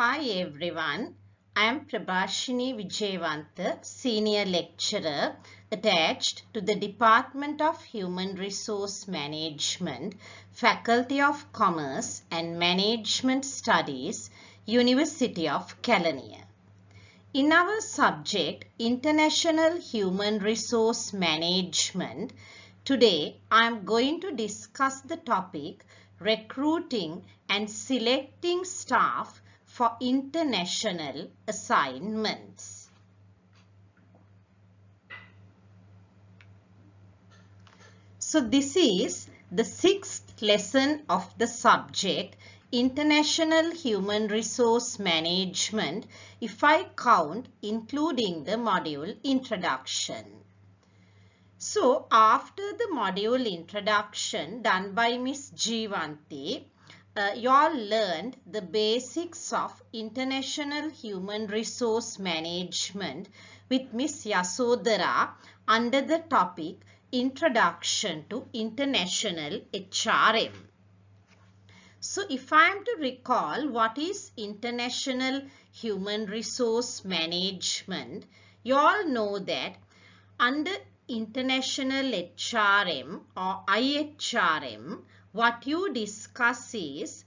Hi everyone, I am Prabhashini Vijayavantha, Senior Lecturer attached to the Department of Human Resource Management, Faculty of Commerce and Management Studies, University of Kelaniya. In our subject, International Human Resource Management, today I am going to discuss the topic recruiting and selecting staff for international assignments. So this is the 6th lesson of the subject International Human Resource Management, if I count including the module Introduction. So after the module Introduction done by Miss Jeevanti, you all learned the basics of International Human Resource Management with Miss Yasodhara under the topic Introduction to International HRM. So if I am to recall what is International Human Resource Management, you all know that under International HRM or IHRM, what you discuss is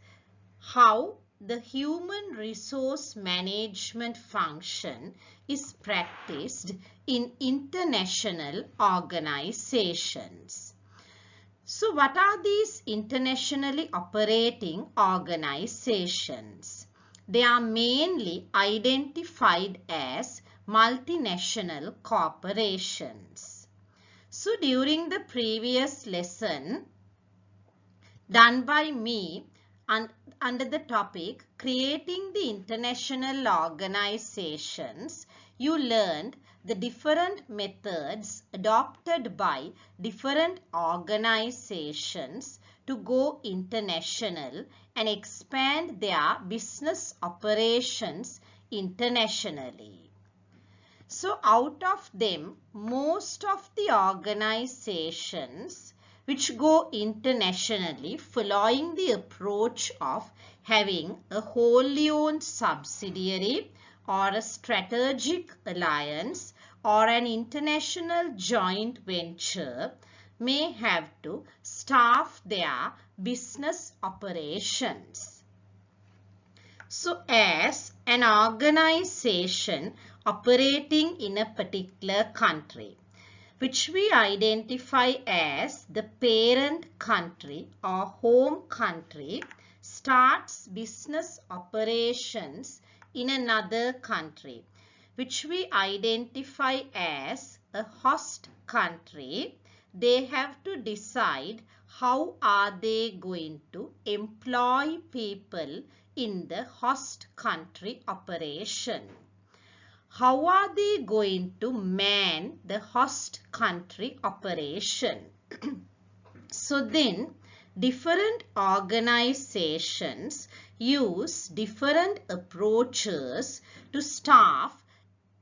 how the human resource management function is practiced in international organizations. So what are these internationally operating organizations? They are mainly identified as multinational corporations. So during the previous lesson done by me under the topic Creating the International Organizations, you learned the different methods adopted by different organizations to go international and expand their business operations internationally. So out of them, most of the organizations which go internationally following the approach of having a wholly owned subsidiary or a strategic alliance or an international joint venture may have to staff their business operations. So as an organization operating in a particular country, which we identify as the parent country or home country, starts business operations in another country, which we identify as a host country, they have to decide how are they going to employ people in the host country operation. How are they going to man the host country operation? So then, different organizations use different approaches to staff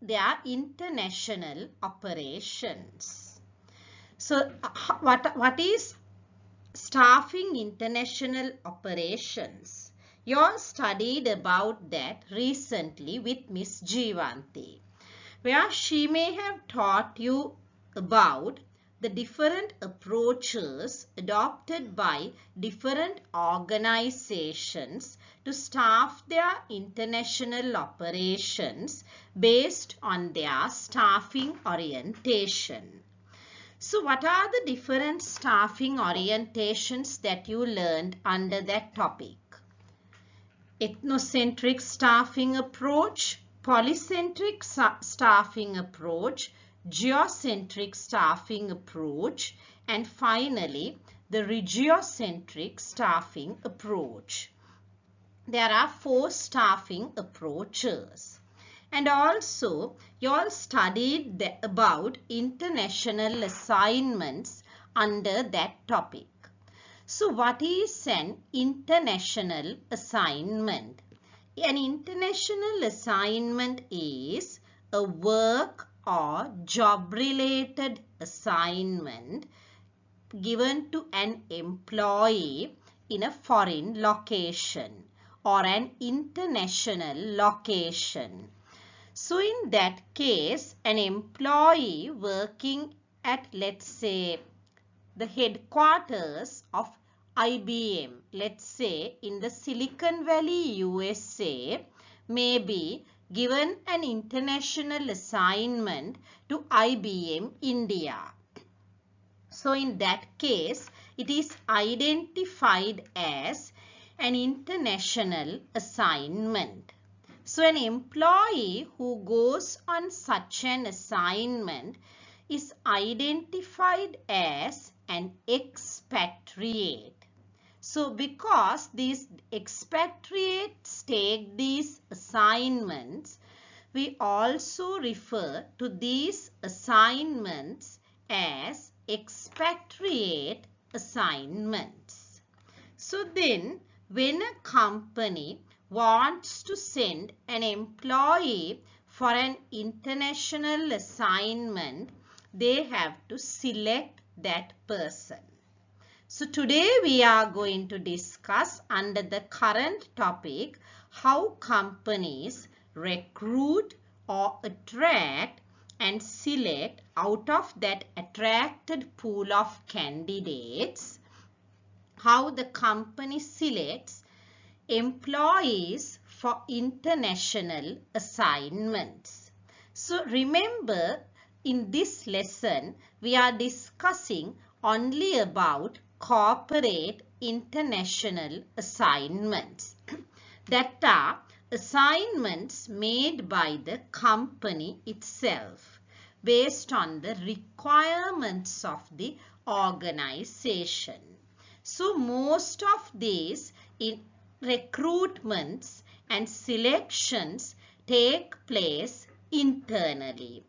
their international operations. So, what is staffing international operations? You all studied about that recently with Miss Jeevanti, where she may have taught you about the different approaches adopted by different organizations to staff their international operations based on their staffing orientation. So what are the different staffing orientations that you learned under that topic? Ethnocentric staffing approach, polycentric staffing approach, geocentric staffing approach, and finally the regiocentric staffing approach. There are 4 staffing approaches. And also you all studied about international assignments under that topic. So what is an international assignment? An international assignment is a work or job related assignment given to an employee in a foreign location or an international location. So in that case, an employee working at, let's say, the headquarters of IBM, let's say in the Silicon Valley, USA, may be given an international assignment to IBM India. So in that case, it is identified as an international assignment. So an employee who goes on such an assignment is identified as an expatriate. So because these expatriates take these assignments, we also refer to these assignments as expatriate assignments. So then, when a company wants to send an employee for an international assignment, they have to select that person. So today we are going to discuss under the current topic how companies recruit or attract and select out of that attracted pool of candidates, how the company selects employees for international assignments. So remember, in this lesson, we are discussing only about corporate international assignments. That are assignments made by the company itself based on the requirements of the organization. So most of these recruitments and selections take place internally.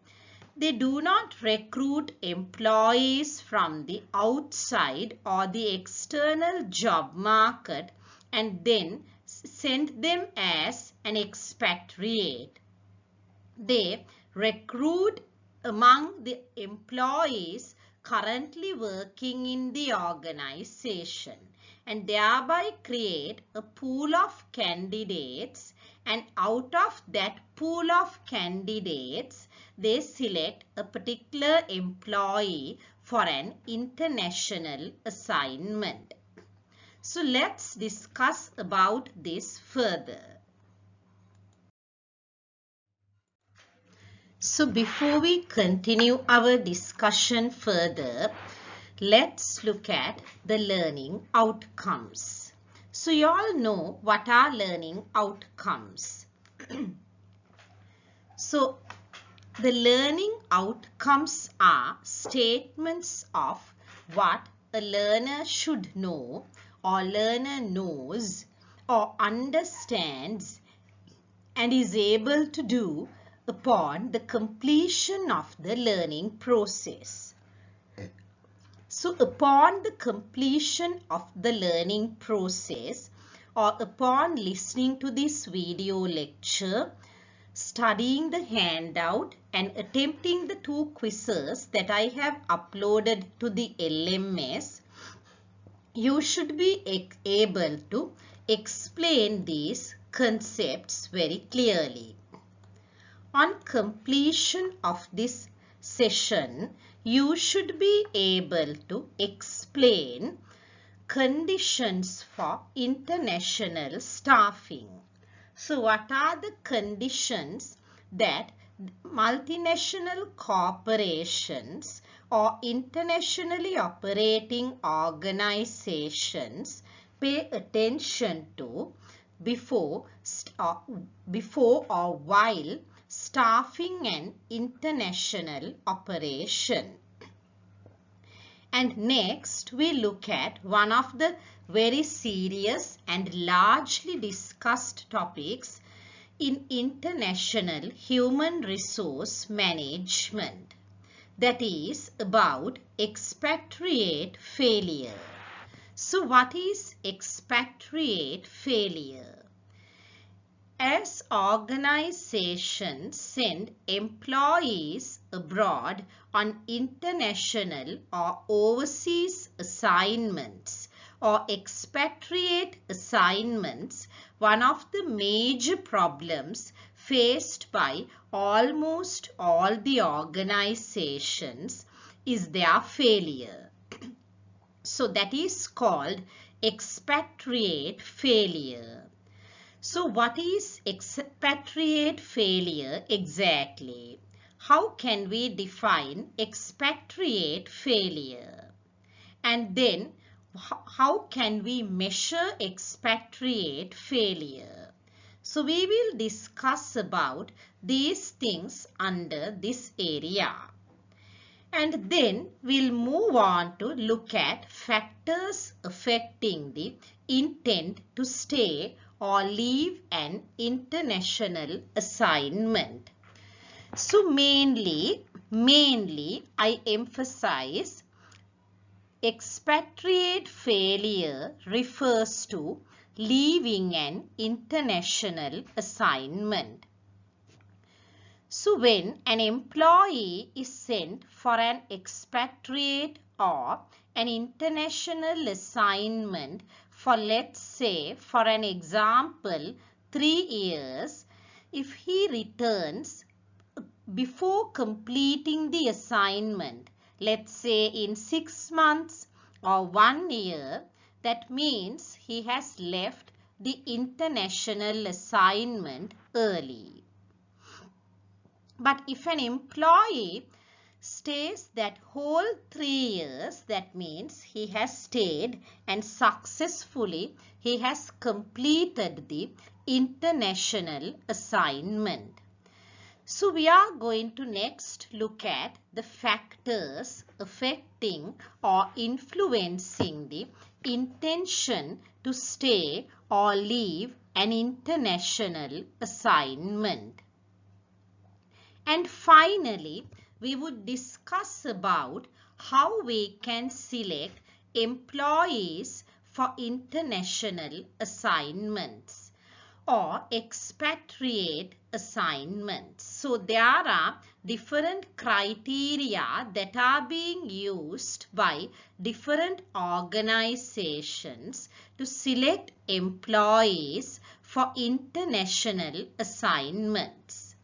They do not recruit employees from the outside or the external job market and then send them as an expatriate. They recruit among the employees currently working in the organization and thereby create a pool of candidates, and out of that pool of candidates they select a particular employee for an international assignment. So let's discuss about this further. So before we continue our discussion further, let's look at the learning outcomes. So you all know what are learning outcomes. So the learning outcomes are statements of what a learner should know or learner knows or understands and is able to do upon the completion of the learning process. So upon the completion of the learning process or upon listening to this video lecture, studying the handout and attempting the 2 quizzes that I have uploaded to the LMS, you should be able to explain these concepts very clearly. On completion of this session, you should be able to explain conditions for international staffing. So what are the conditions that multinational corporations or internationally operating organizations pay attention to before or while staffing an international operation? And next we look at one of the very serious and largely discussed topics in international human resource management, that is about expatriate failure. So what is expatriate failure? As organizations send employees abroad on international or overseas assignments or expatriate assignments one of the major problems faced by almost all the organizations is their failure. So that is called expatriate failure. So what is expatriate failure exactly? How can we define expatriate failure? And then how can we measure expatriate failure? So we will discuss about these things under this area. And then we'll move on to look at factors affecting the intent to stay or leave an international assignment. So mainly I emphasize expatriate failure refers to leaving an international assignment. So when an employee is sent for an expatriate or an international assignment for, let's say, for an example, 3 years, if he returns before completing the assignment, let's say in 6 months or 1 year, that means he has left the international assignment early. But if an employee stays that whole 3 years, that means he has stayed and successfully he has completed the international assignment. So we are going to next look at the factors affecting or influencing the intention to stay or leave an international assignment. And finally, we would discuss about how we can select employees for international assignments or expatriate assignments. So there are different criteria that are being used by different organizations to select employees for international assignments.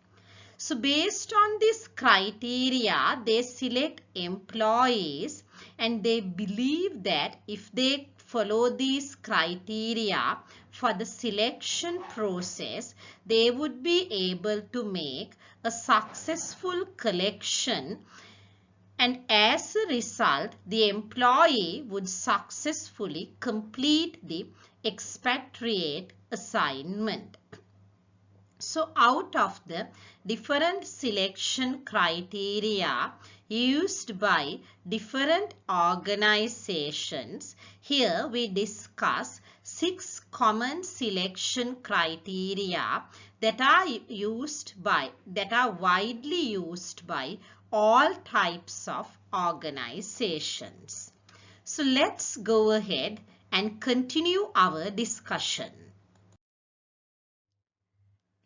So based on this criteria, they select employees and they believe that if they follow these criteria for the selection process, they would be able to make a successful collection, and as a result, the employee would successfully complete the expatriate assignment. So out of the different selection criteria used by different organizations, here we discuss 6 common selection criteria that are widely used by all types of organizations. So let's go ahead and continue our discussion.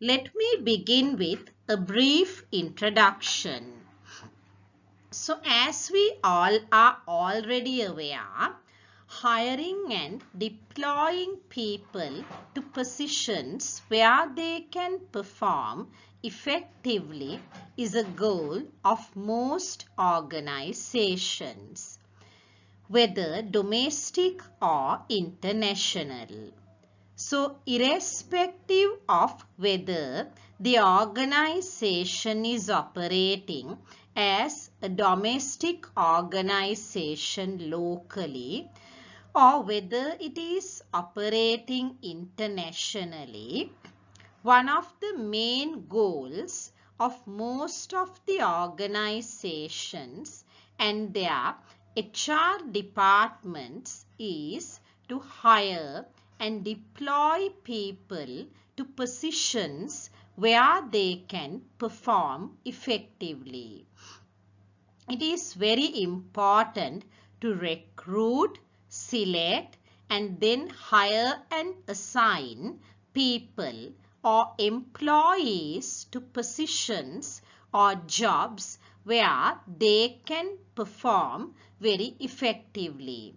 Let me begin with a brief introduction. So as we all are already aware, hiring and deploying people to positions where they can perform effectively is a goal of most organizations, whether domestic or international. So, irrespective of whether the organization is operating as a domestic organization locally or whether it is operating internationally, one of the main goals of most of the organizations and their HR departments is to hire and deploy people to positions where they can perform effectively. It is very important to recruit, select, and then hire and assign people or employees to positions or jobs where they can perform very effectively.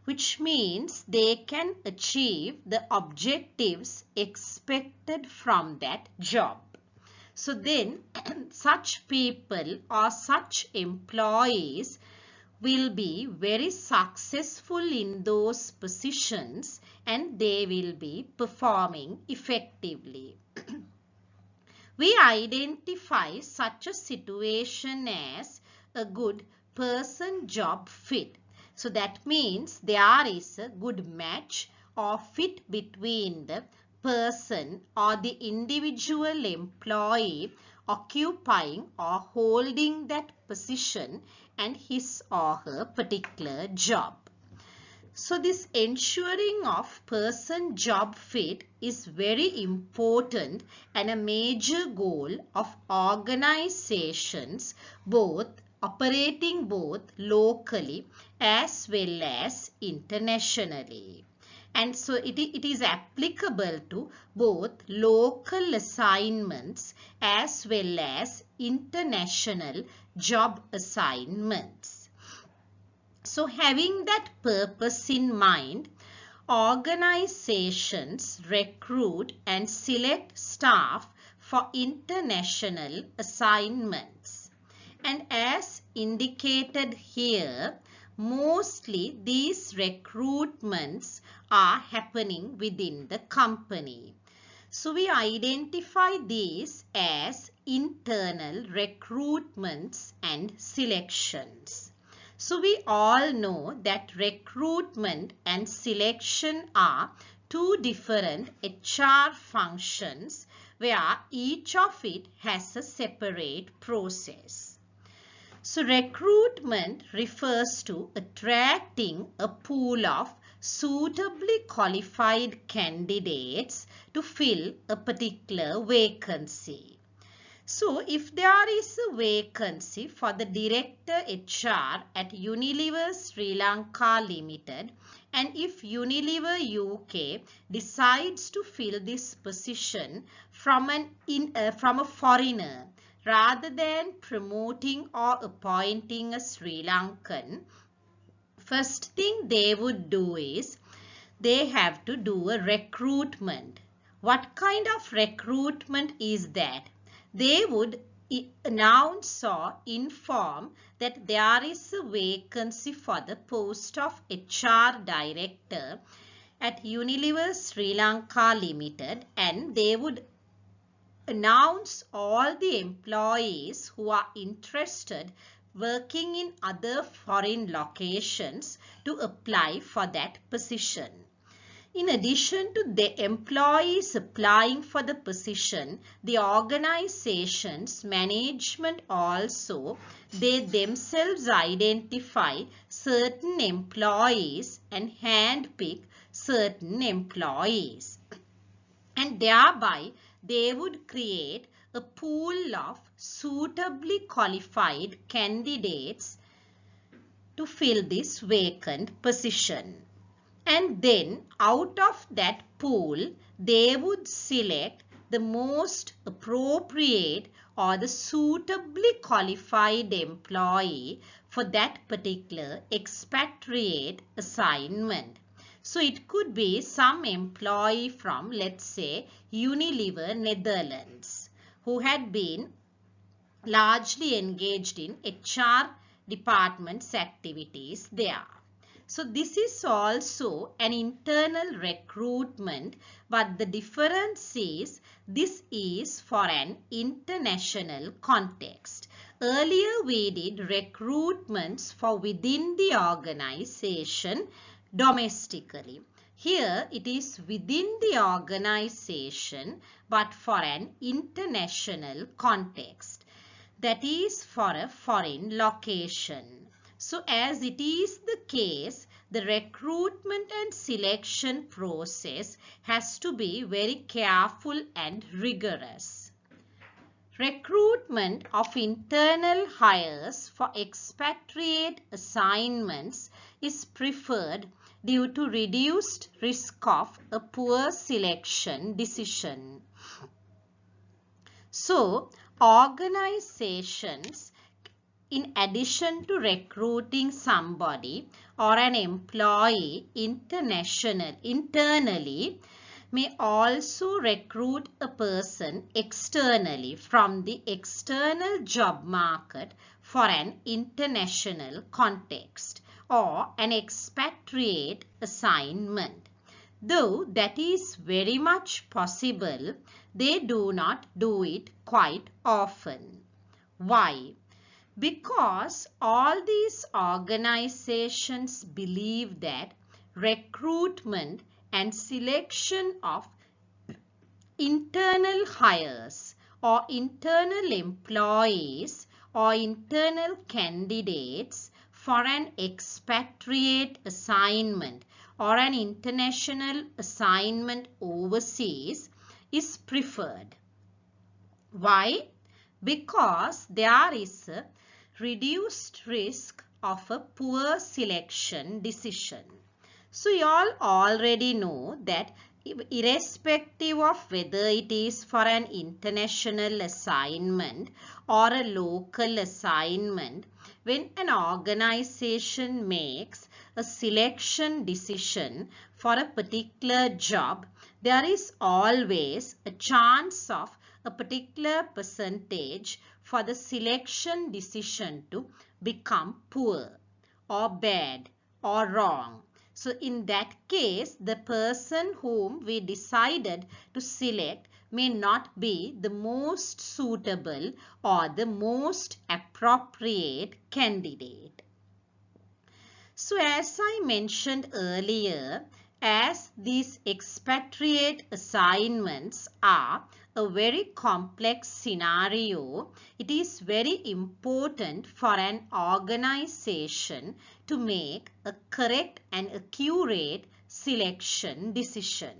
which means they can achieve the objectives expected from that job. So then such people or such employees will be very successful in those positions and they will be performing effectively. We identify such a situation as a good person-job fit. So that means there is a good match or fit between the person or the individual employee occupying or holding that position and his or her particular job. So this ensuring of person-job fit is very important and a major goal of organizations operating both locally as well as internationally. And so it is applicable to both local assignments as well as international job assignments. So having that purpose in mind, organizations recruit and select staff for international assignments. And as indicated here, mostly these recruitments are happening within the company. So we identify these as internal recruitments and selections. So we all know that recruitment and selection are two different HR functions where each of it has a separate process. So recruitment refers to attracting a pool of suitably qualified candidates to fill a particular vacancy. So if there is a vacancy for the Director HR at Unilever Sri Lanka Limited, and if Unilever UK decides to fill this position from a foreigner rather than promoting or appointing a Sri Lankan, first thing they would do is they have to do a recruitment. What kind of recruitment is that? They would announce or inform that there is a vacancy for the post of HR Director at Unilever Sri Lanka Limited, and they would announce all the employees who are interested working in other foreign locations to apply for that position. In addition to the employees applying for the position, the organization's management also, they themselves identify certain employees and handpick certain employees. And thereby, they would create a pool of suitably qualified candidates to fill this vacant position. And then out of that pool, they would select the most appropriate or the suitably qualified employee for that particular expatriate assignment. So it could be some employee from, let's say, Unilever Netherlands, who had been largely engaged in HR department's activities there. So this is also an internal recruitment, but the difference is this is for an international context. Earlier we did recruitments for within the organization domestically. Here it is within the organization but for an international context, that is for a foreign location. So as it is the case, the recruitment and selection process has to be very careful and rigorous. Recruitment of internal hires for expatriate assignments is preferred due to reduced risk of a poor selection decision. So, organizations in addition to recruiting somebody or an employee internally, may also recruit a person externally from the external job market for an international context or an expatriate assignment. Though that is very much possible, they do not do it quite often. Why? Because all these organizations believe that recruitment and selection of internal hires or internal employees or internal candidates for an expatriate assignment or an international assignment overseas is preferred. Why? Because there is a reduced risk of a poor selection decision. So you all already know that irrespective of whether it is for an international assignment or a local assignment, when an organization makes a selection decision for a particular job, there is always a chance of a particular percentage for the selection decision to become poor or bad or wrong. So in that case, the person whom we decided to select may not be the most suitable or the most appropriate candidate. So as I mentioned earlier, as these expatriate assignments are a very complex scenario, it is very important for an organization to make a correct and accurate selection decision.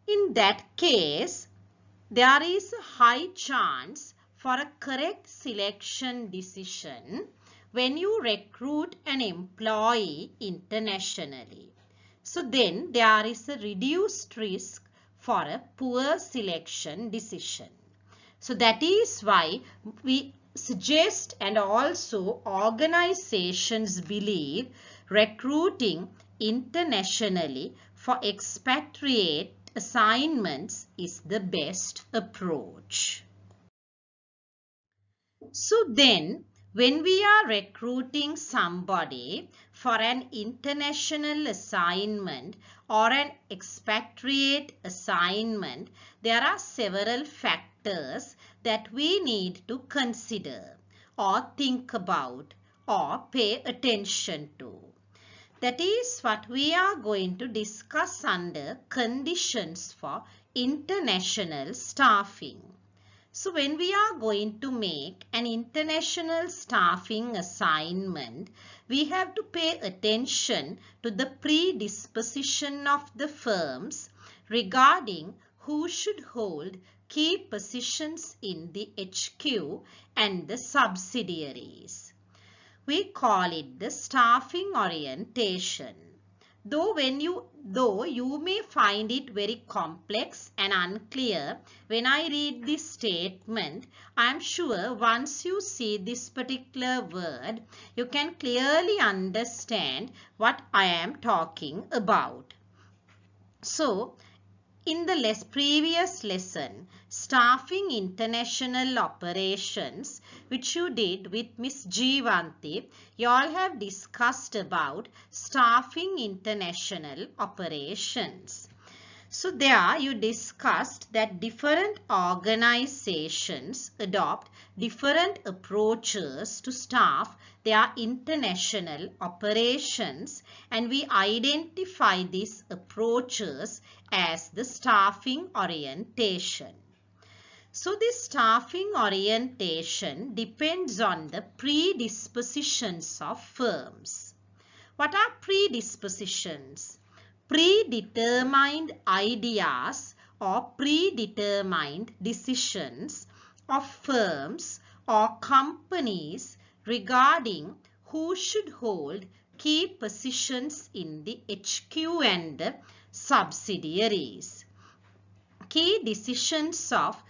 In that case, there is a high chance for a correct selection decision when you recruit an employee internationally. So then there is a reduced risk for a poor selection decision. So that is why we suggest and also organizations believe recruiting internationally for expatriate assignments is the best approach. So then, when we are recruiting somebody for an international assignment or an expatriate assignment, there are several factors that we need to consider or think about or pay attention to. That is what we are going to discuss under conditions for international staffing. So when we are going to make an international staffing assignment, we have to pay attention to the predisposition of the firms regarding who should hold key positions in the HQ and the subsidiaries. We call it the staffing orientation. Though you may find it very complex and unclear when I read this statement, I am sure once you see this particular word, you can clearly understand what I am talking about. So, in the previous lesson, Staffing International Operations, which you did with Miss Jeevanti, you all have discussed about Staffing International Operations. So there you discussed that different organizations adopt different approaches to staff their international operations, and we identify these approaches as the staffing orientation. So this staffing orientation depends on the predispositions of firms. What are predispositions? Predetermined ideas or predetermined decisions of firms or companies regarding who should hold key positions in the HQ and the subsidiaries. Key decisions of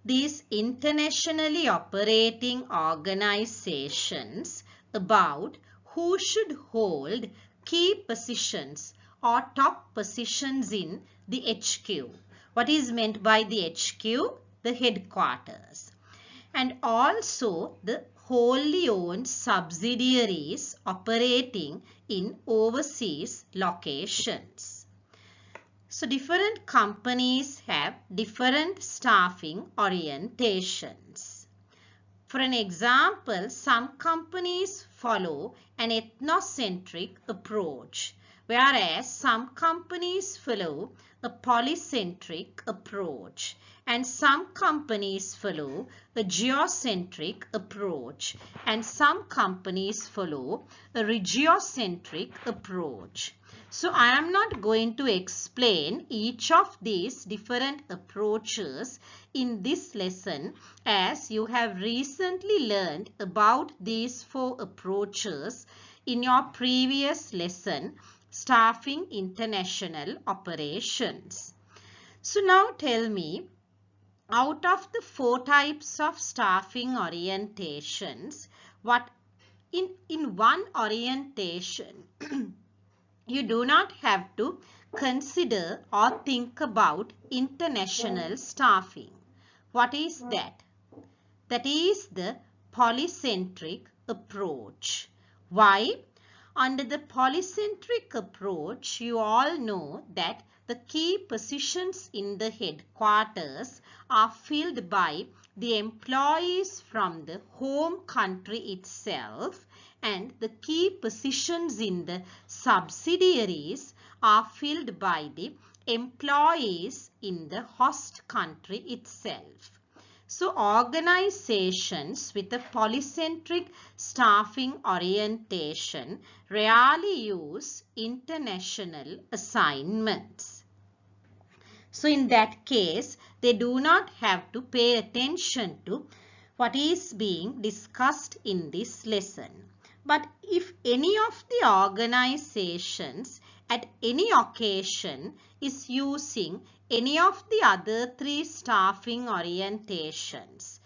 these internationally operating organizations about who should hold key positions or top positions in the HQ. What is meant by the HQ? The headquarters. And also the wholly owned subsidiaries operating in overseas locations. So different companies have different staffing orientations. For an example, some companies follow an ethnocentric approach, whereas some companies follow a polycentric approach, and some companies follow a geocentric approach, and some companies follow a regiocentric approach. So I am not going to explain each of these different approaches in this lesson, as you have recently learned about these 4 approaches in your previous lesson, Staffing International Operations. So now tell me, out of the 4 types of staffing orientations, what in one orientation you do not have to consider or think about international staffing. What is that? That is the polycentric approach. Why? Under the polycentric approach, you all know that the key positions in the headquarters are filled by the employees from the home country itself, and the key positions in the subsidiaries are filled by the employees in the host country itself. So organizations with a polycentric staffing orientation rarely use international assignments. So in that case, they do not have to pay attention to what is being discussed in this lesson. But if any of the organizations at any occasion is using any of the other 3 staffing orientations,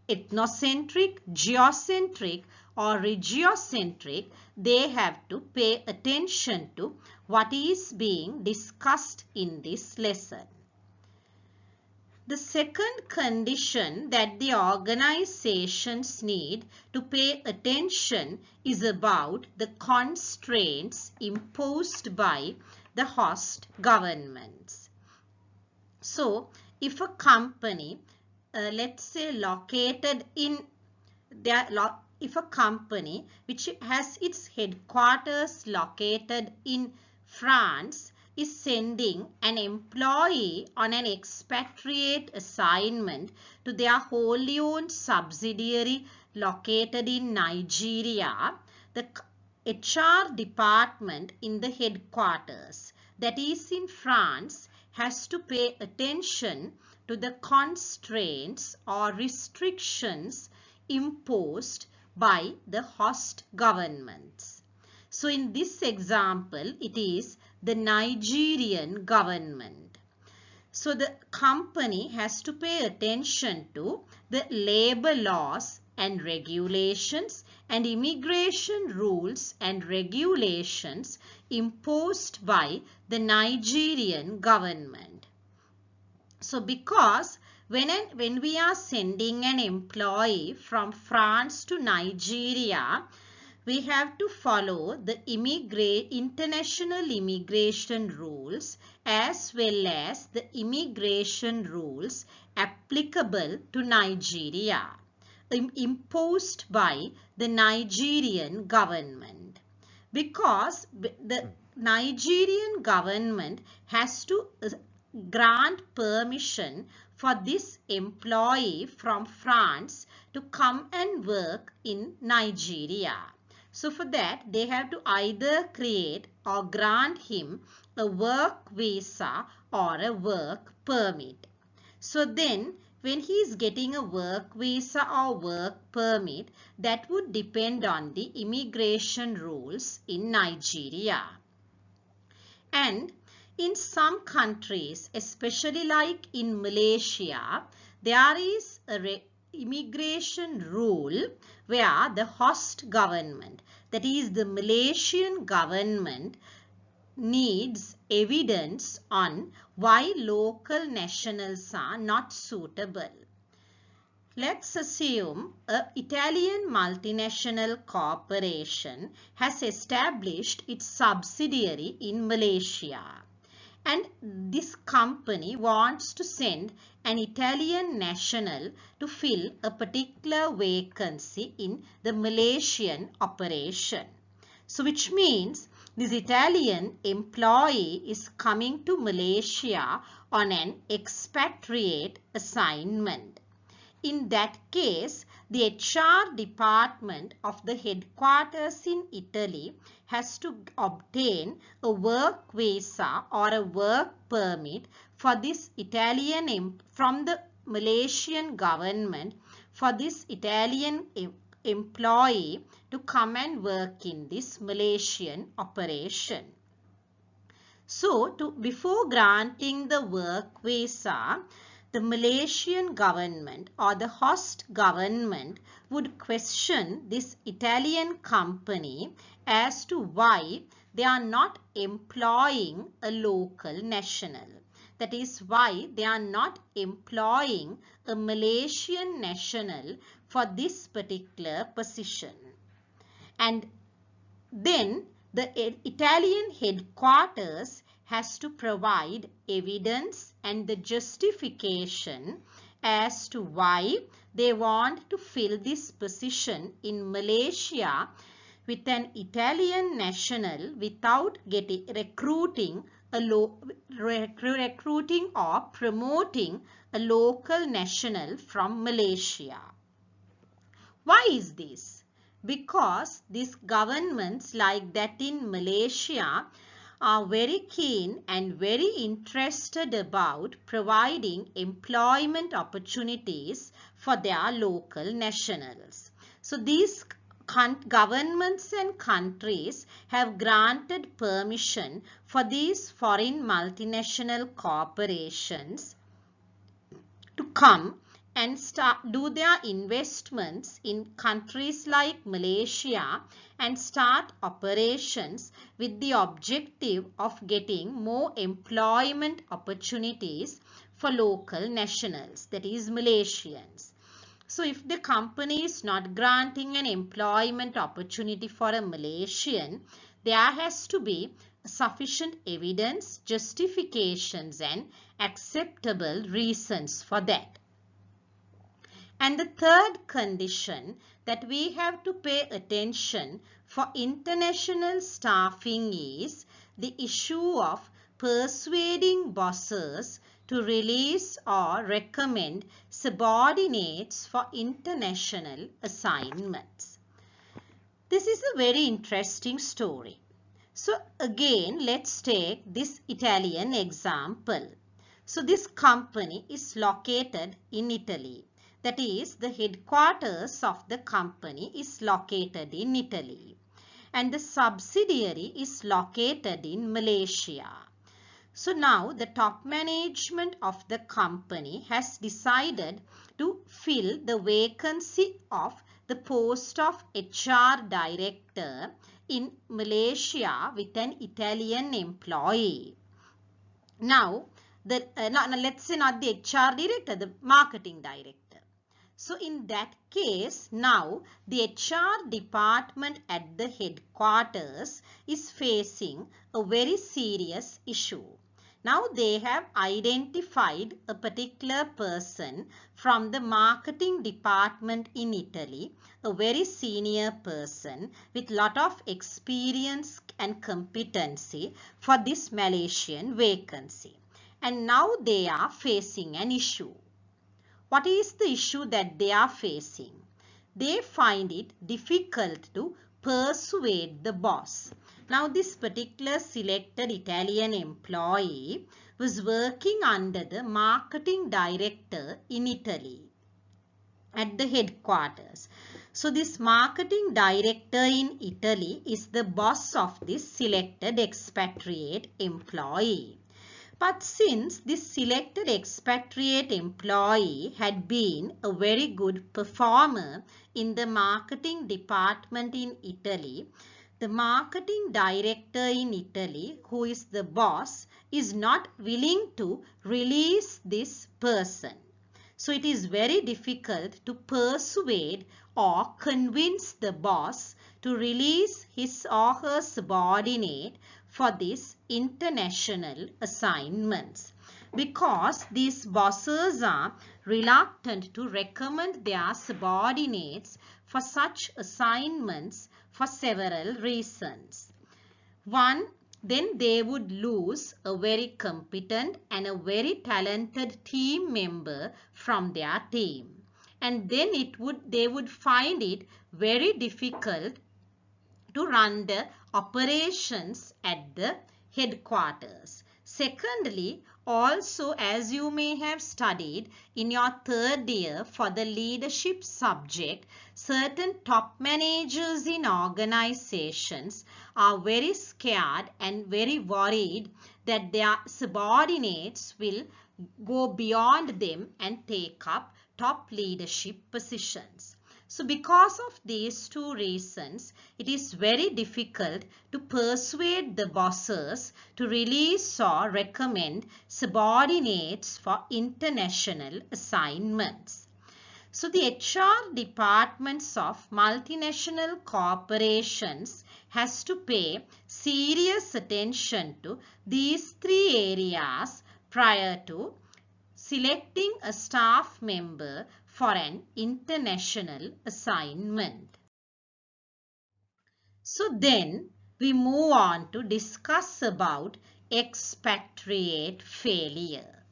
ethnocentric, geocentric or regiocentric, they have to pay attention to what is being discussed in this lesson. The second condition that the organizations need to pay attention is about the constraints imposed by the host governments. So, if a company, let's say located in if a company which has its headquarters located in France is sending an employee on an expatriate assignment to their wholly owned subsidiary located in Nigeria, the HR department in the headquarters, that is in France, has to pay attention to the constraints or restrictions imposed by the host governments. So in this example, it is the Nigerian government. So the company has to pay attention to the labor laws and regulations and immigration rules and regulations imposed by the Nigerian government. So because when we are sending an employee from France to Nigeria, we have to follow the international immigration rules as well as the immigration rules applicable to Nigeria, imposed by the Nigerian government. Because the Nigerian government has to grant permission for this employee from France to come and work in Nigeria. So for that, they have to either create or grant him a work visa or a work permit. So then, when he is getting a work visa or work permit, that would depend on the immigration rules in Nigeria. And in some countries, especially like in Malaysia, there is a immigration rule where the host government, that is the Malaysian government, needs evidence on why local nationals are not suitable. Let's assume an Italian multinational corporation has established its subsidiary in Malaysia, and this company wants to send an Italian national to fill a particular vacancy in the Malaysian operation. So which means this Italian employee is coming to Malaysia on an expatriate assignment. In that case, the HR department of the headquarters in Italy has to obtain a work visa or a work permit for this Italian from the Malaysian government for this Italian employee to come and work in this Malaysian operation. So, before granting the work visa, the Malaysian government or the host government would question this Italian company as to why they are not employing a local national. That is why they are not employing a Malaysian national for this particular position. And then the Italian headquarters has to provide evidence and the justification as to why they want to fill this position in Malaysia with an Italian national without recruiting or promoting a local national from Malaysia. Why is this? Because these governments like that in Malaysia are very keen and very interested about providing employment opportunities for their local nationals. So these governments and countries have granted permission for these foreign multinational corporations to come and do their investments in countries like Malaysia and start operations with the objective of getting more employment opportunities for local nationals, that is Malaysians. So if the company is not granting an employment opportunity for a Malaysian, there has to be sufficient evidence, justifications and acceptable reasons for that. And the third condition that we have to pay attention for international staffing is the issue of persuading bosses to release or recommend subordinates for international assignments. This is a very interesting story. So again, let's take this Italian example. So this company is located in Italy. That is, the headquarters of the company is located in Italy and the subsidiary is located in Malaysia. So now the top management of the company has decided to fill the vacancy of the post of HR director in Malaysia with an Italian employee. Now, let's say not the HR director, the marketing director. So in that case, now the HR department at the headquarters is facing a very serious issue. Now they have identified a particular person from the marketing department in Italy, a very senior person with lot of experience and competency for this Malaysian vacancy. And now they are facing an issue. What is the issue that they are facing? They find it difficult to persuade the boss. Now this particular selected Italian employee was working under the marketing director in Italy at the headquarters. So this marketing director in Italy is the boss of this selected expatriate employee. But since this selected expatriate employee had been a very good performer in the marketing department in Italy, the marketing director in Italy, who is the boss, is not willing to release this person. So it is very difficult to persuade or convince the boss to release his or her subordinate for these international assignments, because these bosses are reluctant to recommend their subordinates for such assignments for several reasons. One, then they would lose a very competent and a very talented team member from their team. And then they would find it very difficult to run the operations at the headquarters. Secondly, also, as you may have studied in your third year for the leadership subject, certain top managers in organizations are very scared and very worried that their subordinates will go beyond them and take up top leadership positions. So because of these two reasons, it is very difficult to persuade the bosses to release or recommend subordinates for international assignments. So the HR departments of multinational corporations has to pay serious attention to these three areas prior to selecting a staff member for an international assignment. So then we move on to discuss about expatriate failure.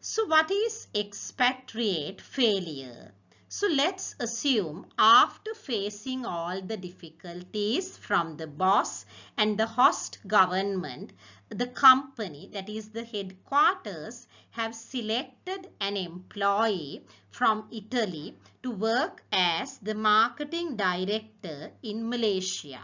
So what is expatriate failure? So let's assume after facing all the difficulties from the boss and the host government, the company, that is the headquarters, have selected an employee from Italy to work as the marketing director in Malaysia.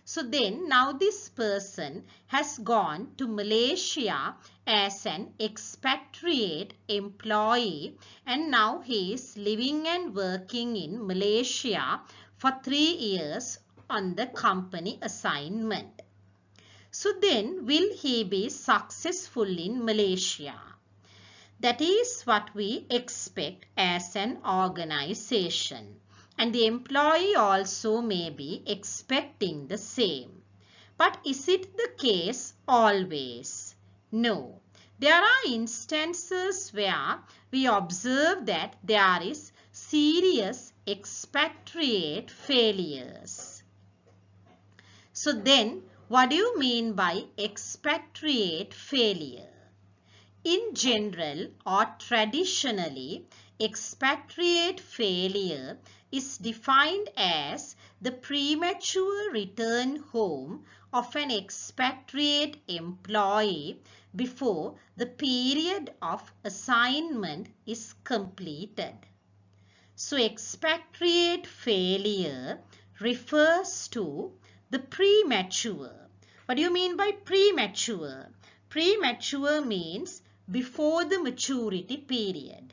So then now this person has gone to Malaysia as an expatriate employee, and now he is living and working in Malaysia for 3 years on the company assignment. So then will he be successful in Malaysia? That is what we expect as an organization. And the employee also may be expecting the same. But is it the case always? No. There are instances where we observe that there is serious expatriate failures. So then, what do you mean by expatriate failure? In general or traditionally, expatriate failure is defined as the premature return home of an expatriate employee before the period of assignment is completed. So expatriate failure refers to the premature. What do you mean by premature? Premature means before the maturity period,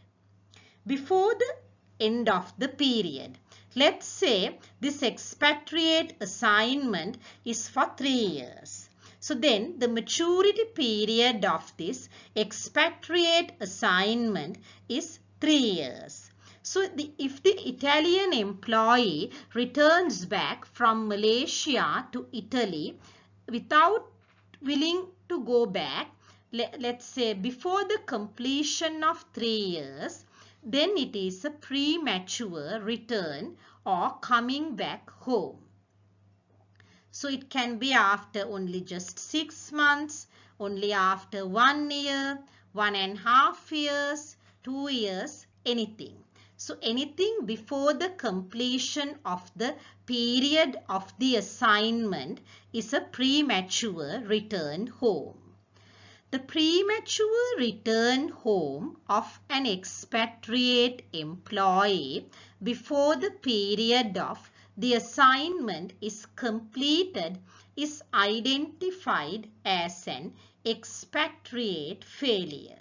before the end of the period. Let's say this expatriate assignment is for 3 years. So then the maturity period of this expatriate assignment is 3 years. So if the Italian employee returns back from Malaysia to Italy without willing to go back, let's say before the completion of 3 years, then it is a premature return or coming back home. So it can be after only just 6 months, only after 1 year, 1.5 years, 2 years, anything. So anything before the completion of the period of the assignment is a premature return home. The premature return home of an expatriate employee before the period of the assignment is completed is identified as an expatriate failure.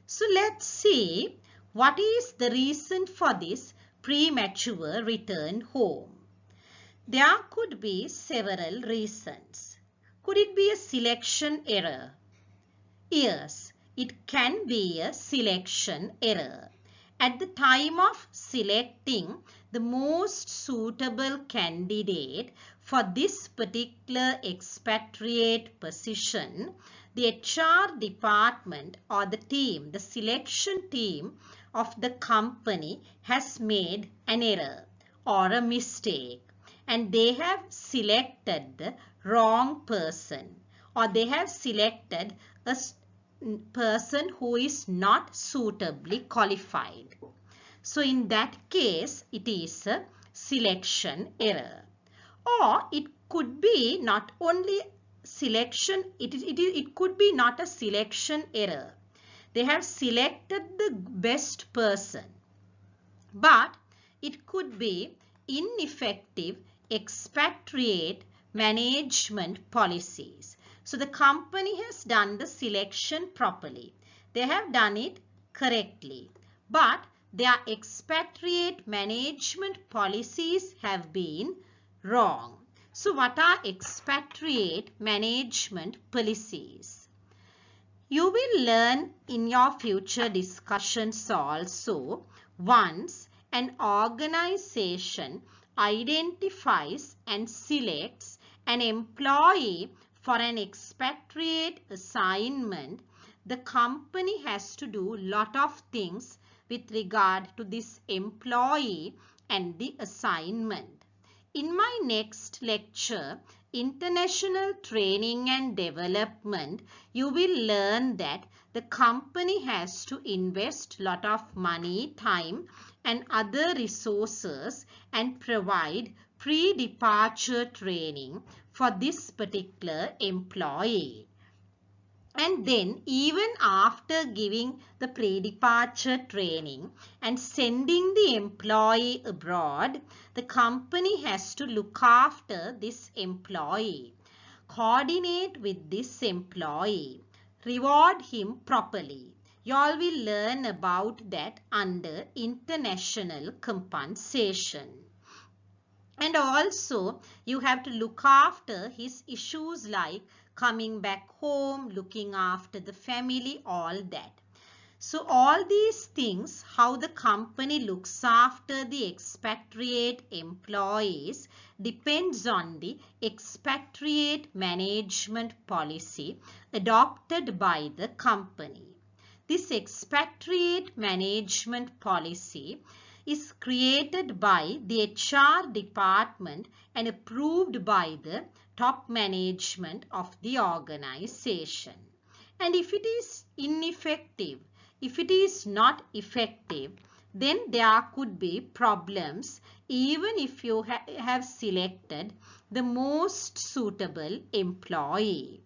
So let's see what is the reason for this premature return home. There could be several reasons. Could it be a selection error? Yes, it can be a selection error. At the time of selecting the most suitable candidate for this particular expatriate position, the HR department or the team, the selection team of the company has made an error or a mistake, and they have selected the wrong person, or they have selected a person who is not suitably qualified. So in that case, it is a selection error. Or it could be not only selection, it could be not a selection error. They have selected the best person, but it could be ineffective expatriate management policies. So the company has done the selection properly. They have done it correctly, but their expatriate management policies have been wrong. So what are expatriate management policies? You will learn in your future discussions also. Once an organization identifies and selects an employee for an expatriate assignment, the company has to do a lot of things with regard to this employee and the assignment. In my next lecture, International Training and Development, you will learn that the company has to invest a lot of money, time and other resources and provide pre-departure training for this particular employee. And then even after giving the pre-departure training and sending the employee abroad, the company has to look after this employee, coordinate with this employee, reward him properly. You all will learn about that under international compensation. And also you have to look after his issues like coming back home, looking after the family, all that. So all these things, how the company looks after the expatriate employees, depends on the expatriate management policy adopted by the company. This expatriate management policy is created by the HR department and approved by the top management of the organization. And if it is ineffective, if it is not effective, then there could be problems even if you have selected the most suitable employee.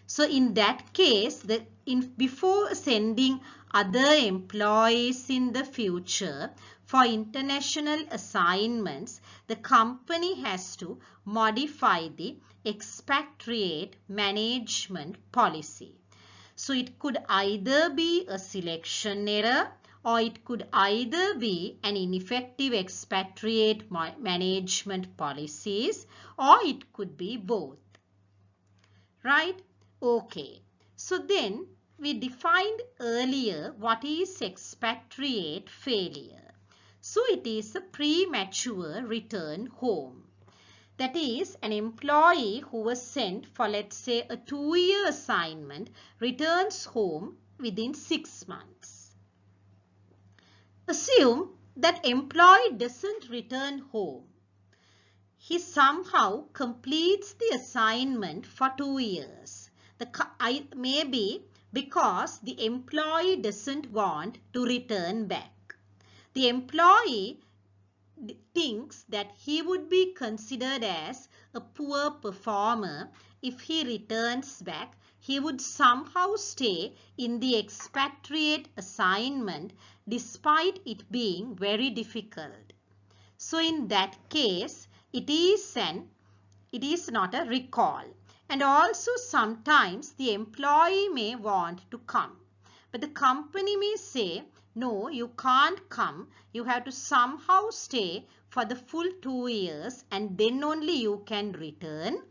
So in that case, before sending other employees in the future for international assignments, the company has to modify the expatriate management policy. So it could either be a selection error or it could either be an ineffective expatriate management policies, or it could be both. Right? Okay. So then we defined earlier what is expatriate failure. So it is a premature return home. That is, an employee who was sent for, let's say, a 2-year assignment returns home within 6 months. Assume that employee doesn't return home. He somehow completes the assignment for 2 years. Maybe because the employee doesn't want to return back. The employee thinks that he would be considered as a poor performer if he returns back. He would somehow stay in the expatriate assignment despite it being very difficult. So in that case, it is not a recall. And also sometimes the employee may want to come, but the company may say, no, you can't come. You have to somehow stay for the full 2 years and then only you can return.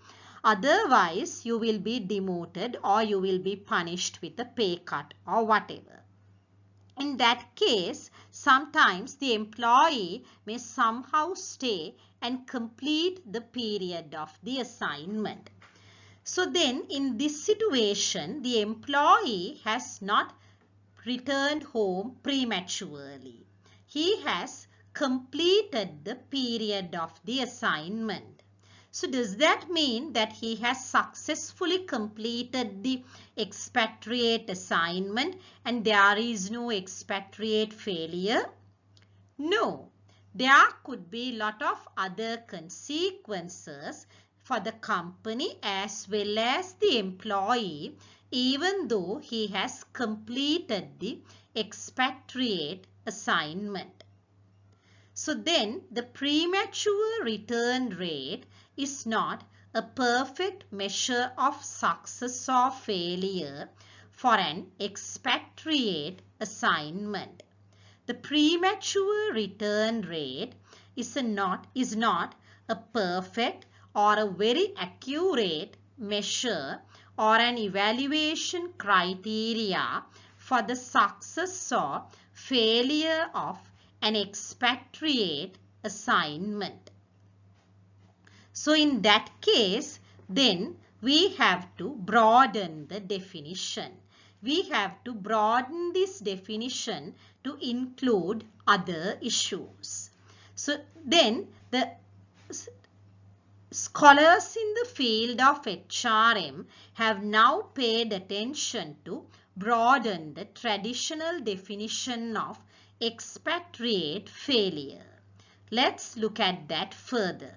Otherwise, you will be demoted or you will be punished with a pay cut or whatever. In that case, sometimes the employee may somehow stay and complete the period of the assignment. So then in this situation, the employee has not returned home prematurely. He has completed the period of the assignment. So does that mean that he has successfully completed the expatriate assignment and there is no expatriate failure? No. There could be a lot of other consequences for the company as well as the employee, even though he has completed the expatriate assignment. So then the premature return rate is not a perfect measure of success or failure for an expatriate assignment. The premature return rate is not a perfect or a very accurate measure or an evaluation criteria for the success or failure of an expatriate assignment. So in that case, then we have to broaden the definition. We have to broaden this definition to include other issues. So then the scholars in the field of HRM have now paid attention to broaden the traditional definition of expatriate failure. Let's look at that further.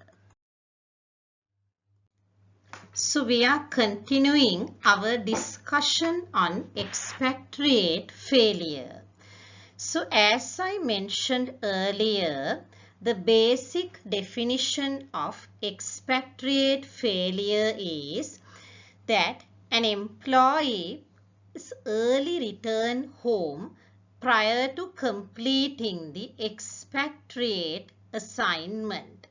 So we are continuing our discussion on expatriate failure. So as I mentioned earlier, the basic definition of expatriate failure is that an employee is early return home prior to completing the expatriate assignment.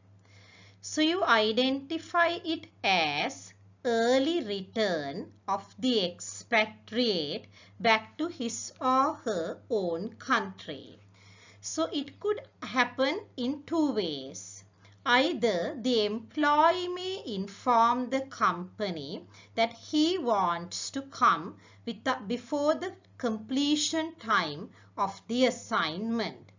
So you identify it as early return of the expatriate back to his or her own country. So it could happen in two ways. Either the employee may inform the company that he wants to come before the completion time of the assignment,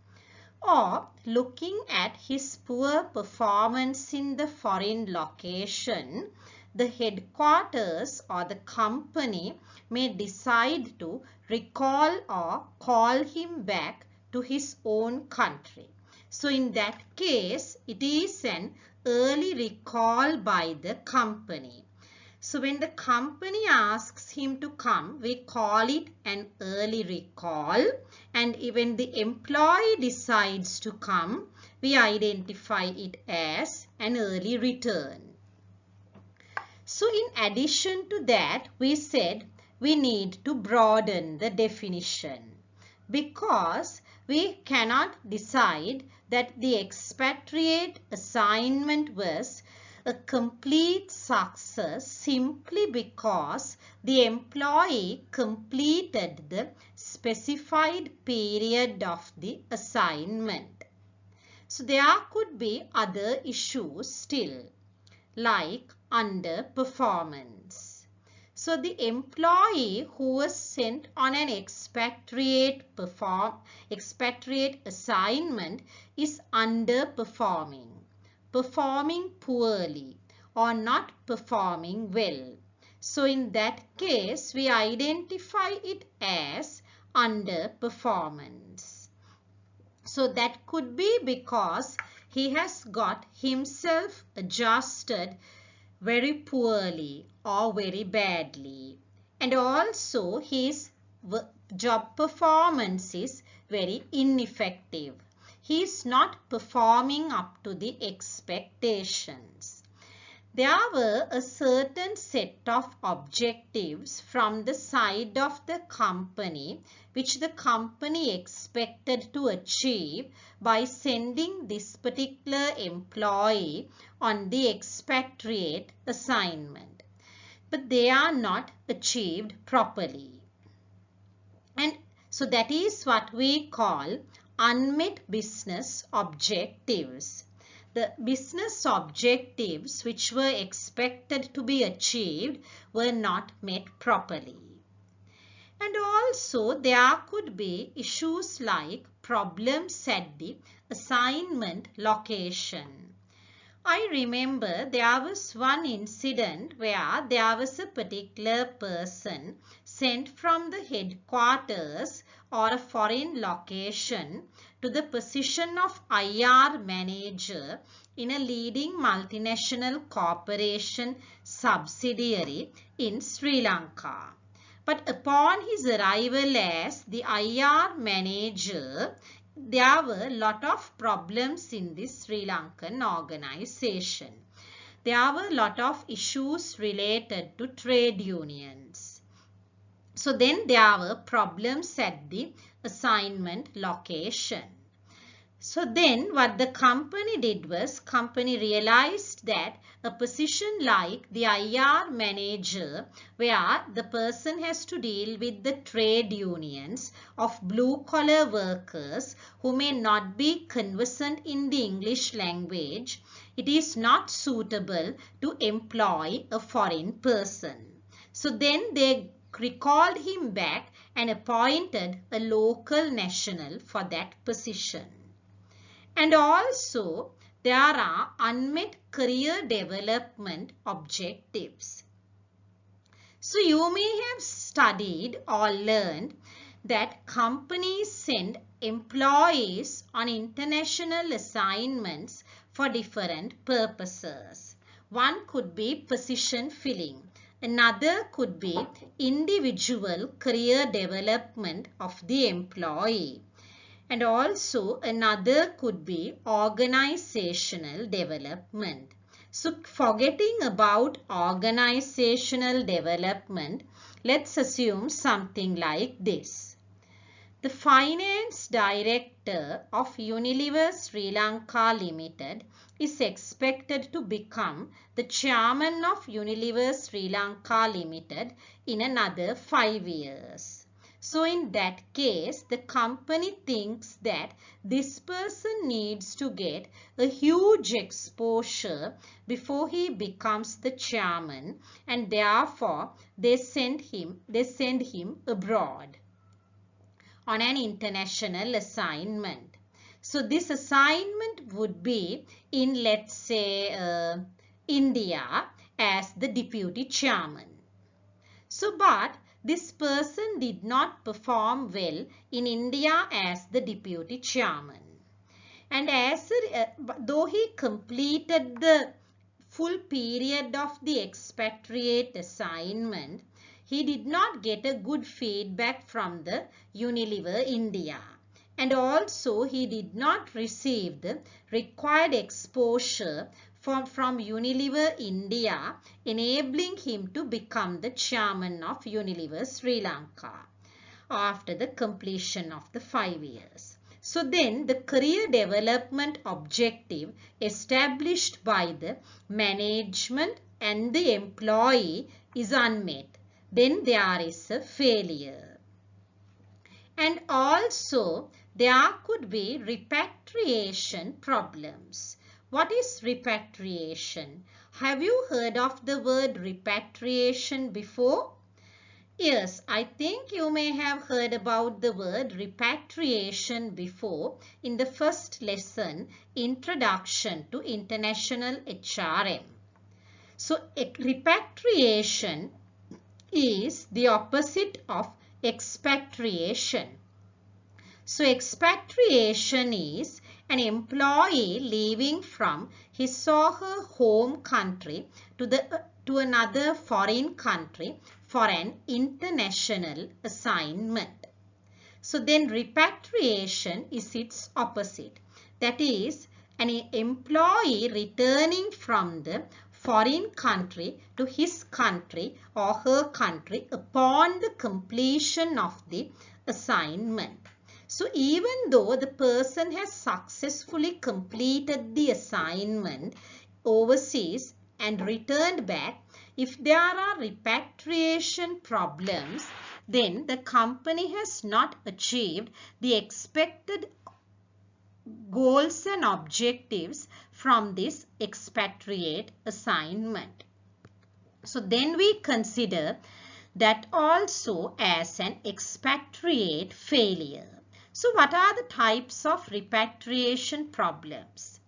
or looking at his poor performance in the foreign location, the headquarters or the company may decide to recall or call him back to his own country. So in that case, it is an early recall by the company. So when the company asks him to come, we call it an early recall. And when the employee decides to come, we identify it as an early return. So in addition to that, we said we need to broaden the definition, because we cannot decide that the expatriate assignment was a complete success simply because the employee completed the specified period of the assignment. So there could be other issues still, like underperformance. So the employee who was sent on an expatriate assignment is underperforming, performing poorly, or not performing well. So in that case, we identify it as underperformance. So that could be because he has got himself adjusted very poorly or very badly, and also his job performance is very ineffective. He is not performing up to the expectations. There were a certain set of objectives from the side of the company which the company expected to achieve by sending this particular employee on the expatriate assignment. But they are not achieved properly. And so that is what we call unmet business objectives. The business objectives which were expected to be achieved were not met properly. And also there could be issues like problems at the assignment location. I remember there was one incident where there was a particular person sent from the headquarters or a foreign location to the position of IR manager in a leading multinational corporation subsidiary in Sri Lanka. But upon his arrival as the IR manager, there were a lot of problems in this Sri Lankan organization. There were a lot of issues related to trade unions. So then there were problems at the assignment location. So then what the company did was, company realized that a position like the IR manager, where the person has to deal with the trade unions of blue collar workers who may not be conversant in the English language, it is not suitable to employ a foreign person. So then they recalled him back and appointed a local national for that position. And also, there are unmet career development objectives. So, you may have studied or learned that companies send employees on international assignments for different purposes. One could be position filling. Another could be individual career development of the employee. And also another could be organizational development. So forgetting about organizational development, let's assume something like this. The finance director of Unilever Sri Lanka Limited is expected to become the chairman of Unilever Sri Lanka Limited in another 5 years. So in that case, the company thinks that this person needs to get a huge exposure before he becomes the chairman, and therefore they send him abroad on an international assignment. So this assignment would be in, let's say, India as the deputy chairman. So but this person did not perform well in India as the deputy chairman. And though he completed the full period of the expatriate assignment, he did not get a good feedback from the Unilever India. And also he did not receive the required exposure from Unilever India, enabling him to become the chairman of Unilever Sri Lanka after the completion of the 5 years. So then the career development objective established by the management and the employee is unmet. Then there is a failure. And also there could be repatriation problems. What is repatriation? Have you heard of the word repatriation before? Yes, I think you may have heard about the word repatriation before in the first lesson, Introduction to International HRM. So, repatriation is the opposite of expatriation. So, expatriation is an employee leaving from his or her home country to another foreign country for an international assignment. So then repatriation is its opposite. That is, an employee returning from the foreign country to his country or her country upon the completion of the assignment. So even though the person has successfully completed the assignment overseas and returned back, if there are repatriation problems, then the company has not achieved the expected goals and objectives from this expatriate assignment. So then we consider that also as an expatriate failure. So what are the types of repatriation problems?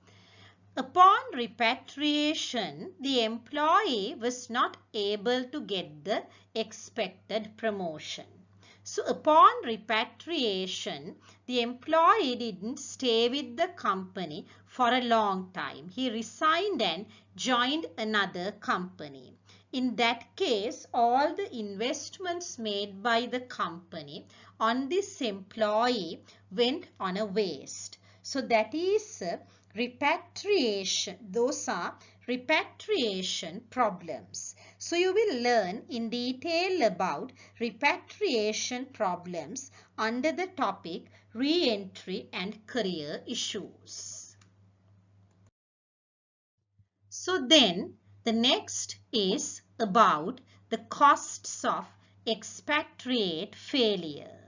Upon repatriation, the employee was not able to get the expected promotion. So upon repatriation, the employee didn't stay with the company for a long time. He resigned and joined another company. In that case, all the investments made by the company on this employee went on a waste. So that is repatriation. Those are repatriation problems. So you will learn in detail about repatriation problems under the topic re-entry and career issues. So then the next is about the costs of expatriate failure.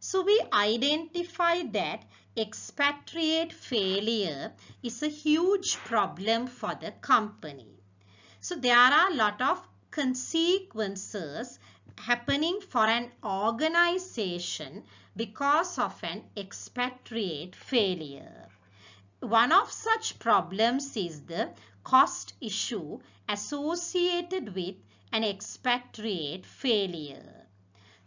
So we identify that expatriate failure is a huge problem for the company. So there are a lot of consequences happening for an organization because of an expatriate failure. One of such problems is the cost issue associated with an expatriate failure.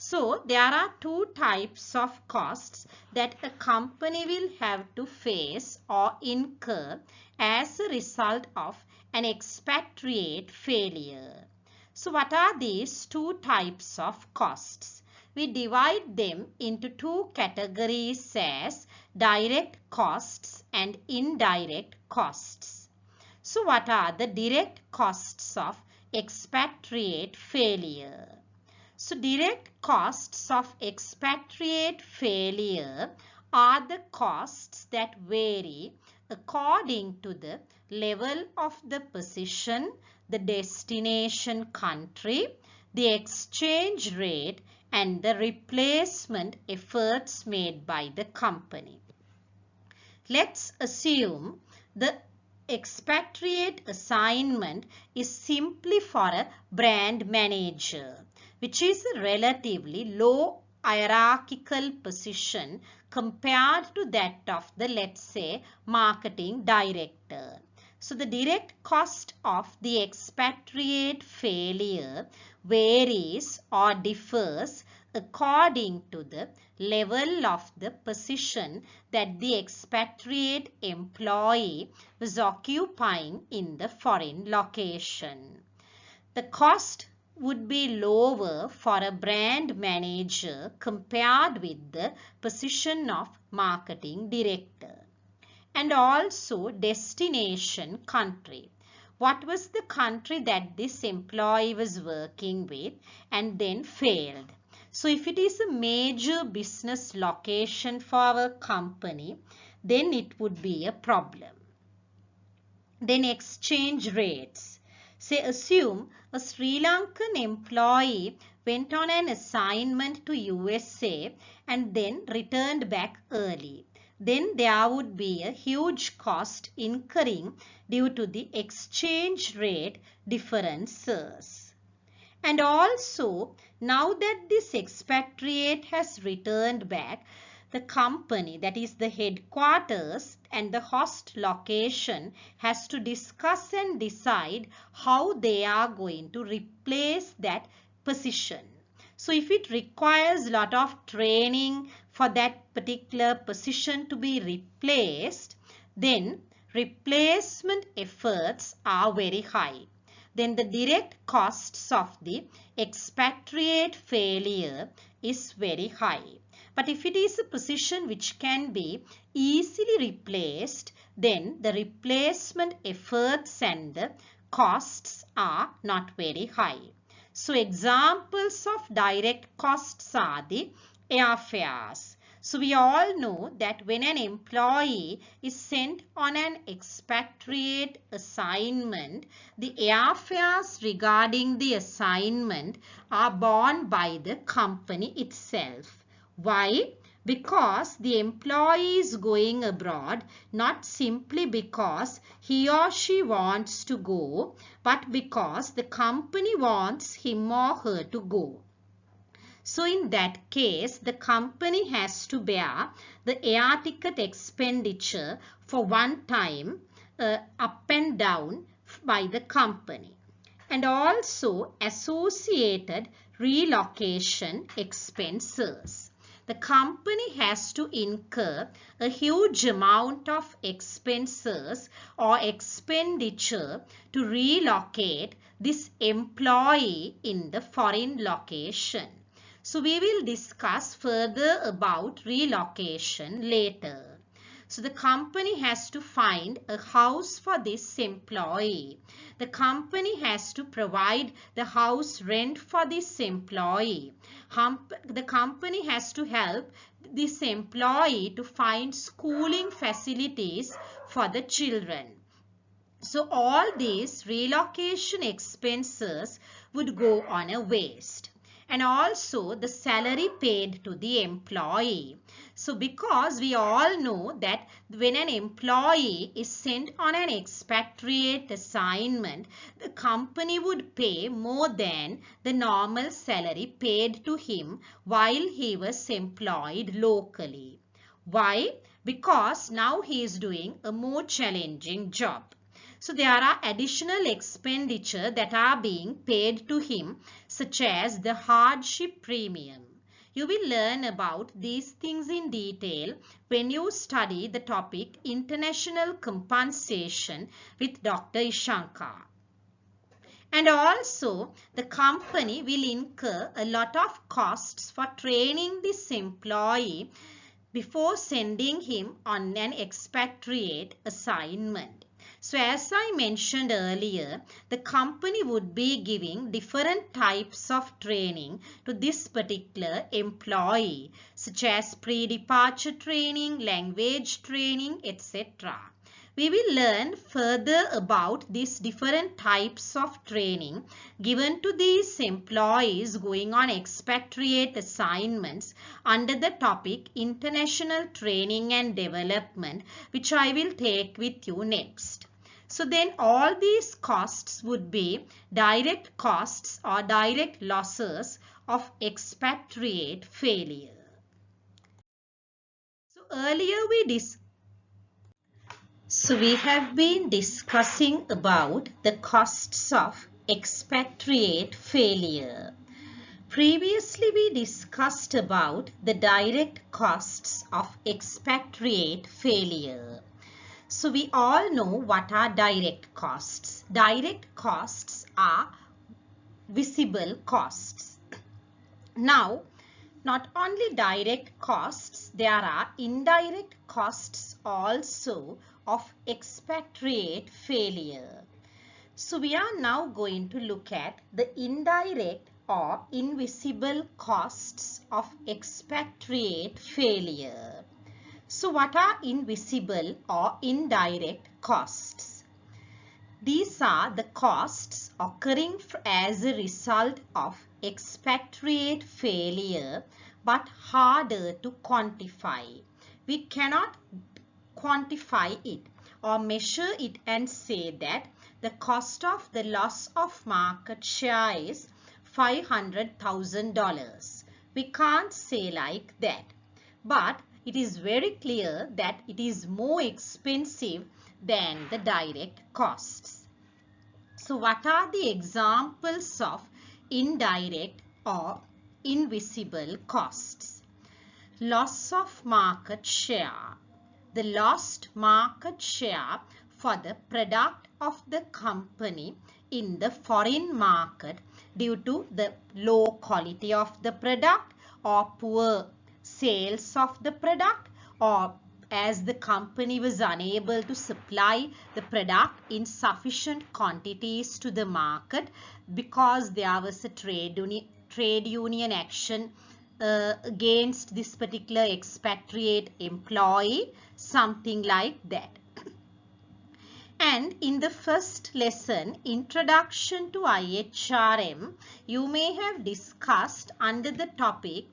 So there are two types of costs that a company will have to face or incur as a result of an expatriate failure. So what are these two types of costs? We divide them into two categories as direct costs and indirect costs. So what are the direct costs of expatriate failure? So direct costs of expatriate failure are the costs that vary according to the level of the position, the destination country, the exchange rate, and the replacement efforts made by the company. Let's assume the expatriate assignment is simply for a brand manager, which is a relatively low hierarchical position compared to that of the, let's say, marketing director. So the direct cost of the expatriate failure varies or differs according to the level of the position that the expatriate employee was occupying in the foreign location. The cost would be lower for a brand manager compared with the position of marketing director. And also destination country. What was the country that this employee was working with and then failed? So if it is a major business location for our company, then it would be a problem. Then exchange rates. Say assume a Sri Lankan employee went on an assignment to USA and then returned back early. Then there would be a huge cost incurring due to the exchange rate differences. And also, now that this expatriate has returned back, the company, that is the headquarters and the host location, has to discuss and decide how they are going to replace that position. So if it requires a lot of training for that particular position to be replaced, then replacement efforts are very high. Then the direct costs of the expatriate failure is very high. But if it is a position which can be easily replaced, then the replacement efforts and the costs are not very high. So examples of direct costs are the airfares. So we all know that when an employee is sent on an expatriate assignment, the airfares regarding the assignment are borne by the company itself. Why? Because the employee is going abroad not simply because he or she wants to go, but because the company wants him or her to go. So in that case, the company has to bear the air ticket expenditure for one time up and down by the company, and also associated relocation expenses. The company has to incur a huge amount of expenses or expenditure to relocate this employee in the foreign location. So we will discuss further about relocation later. So the company has to find a house for this employee. The company has to provide the house rent for this employee. The company has to help this employee to find schooling facilities for the children. So all these relocation expenses would go on a waste. And also the salary paid to the employee. So because we all know that when an employee is sent on an expatriate assignment, the company would pay more than the normal salary paid to him while he was employed locally. Why? Because now he is doing a more challenging job. So there are additional expenditure that are being paid to him, such as the hardship premium. You will learn about these things in detail when you study the topic International Compensation with Dr. Ishankar. And also, the company will incur a lot of costs for training this employee before sending him on an expatriate assignment. So as I mentioned earlier, the company would be giving different types of training to this particular employee, such as pre-departure training, language training, etc. We will learn further about these different types of training given to these employees going on expatriate assignments under the topic International Training and Development, which I will take with you next. So then all these costs would be direct costs or direct losses of expatriate failure. So we have been discussing about the costs of expatriate failure. Previously we discussed about the direct costs of expatriate failure. So we all know what are direct costs. Direct costs are visible costs. Now, not only direct costs, there are indirect costs also of expatriate failure. So we are now going to look at the indirect or invisible costs of expatriate failure. So what are invisible or indirect costs? These are the costs occurring as a result of expatriate failure but harder to quantify. We cannot quantify it or measure it and say that the cost of the loss of market share is $500,000. We can't say like that. But it is very clear that it is more expensive than the direct costs. So what are the examples of indirect or invisible costs? Loss of market share. The lost market share for the product of the company in the foreign market due to the low quality of the product or poor sales of the product or as the company was unable to supply the product in sufficient quantities to the market because there was a trade union action against this particular expatriate employee, something like that. And in the first lesson, Introduction to IHRM, you may have discussed under the topic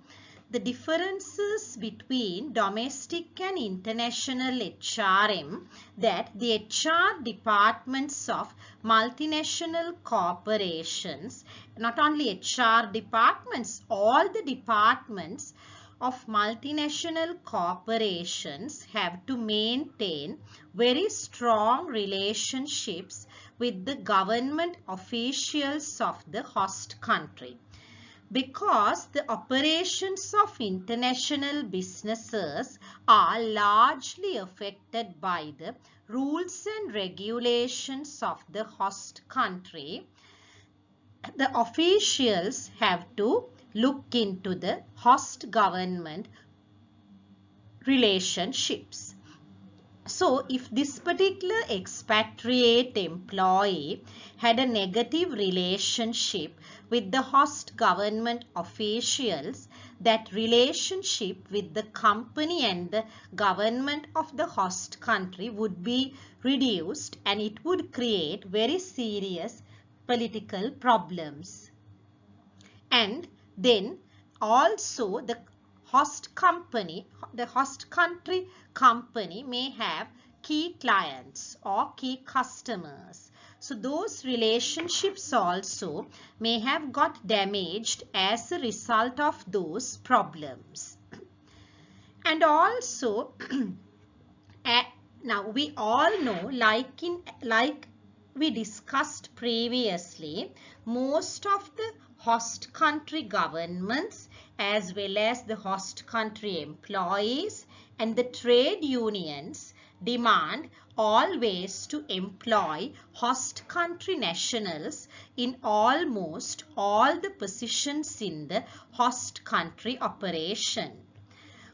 the differences between domestic and international HRM, that the HR departments of multinational corporations, not only HR departments, all the departments of multinational corporations have to maintain very strong relationships with the government officials of the host country, because the operations of international businesses are largely affected by the rules and regulations of the host country. The officials have to look into the host government relationships. So, if this particular expatriate employee had a negative relationship with the host government officials, that relationship with the company and the government of the host country would be reduced, and it would create very serious political problems. And then also the host country company may have key clients or key customers. So those relationships also may have got damaged as a result of those problems. And also now we all know, like we discussed previously, most of the host country governments as well as the host country employees and the trade unions demand always to employ host country nationals in almost all the positions in the host country operation.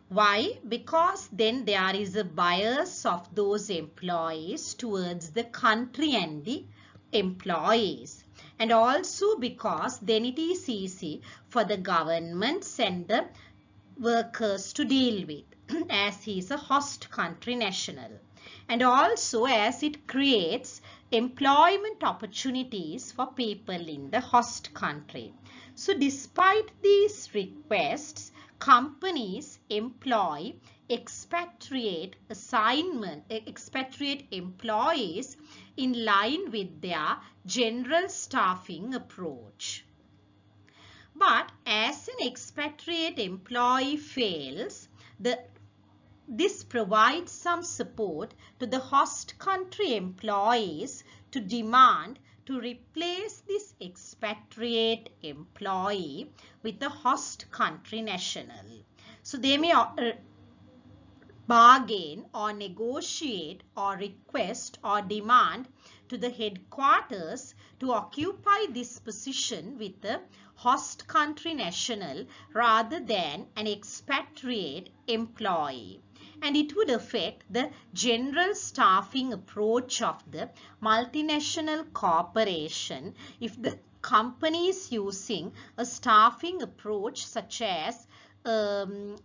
Why? Because then there is a bias of those employees towards the country and the employees. And also because then it is easy for the governments and the workers to deal with as he is a host country national. And also as it creates employment opportunities for people in the host country. So despite these requests, companies employ expatriate employees in line with their general staffing approach. But as an expatriate employee fails, this provides some support to the host country employees to demand to replace this expatriate employee with a host country national. So they may bargain or negotiate or request or demand to the headquarters to occupy this position with a host country national rather than an expatriate employee. And it would affect the general staffing approach of the multinational corporation if the company is using a staffing approach such as an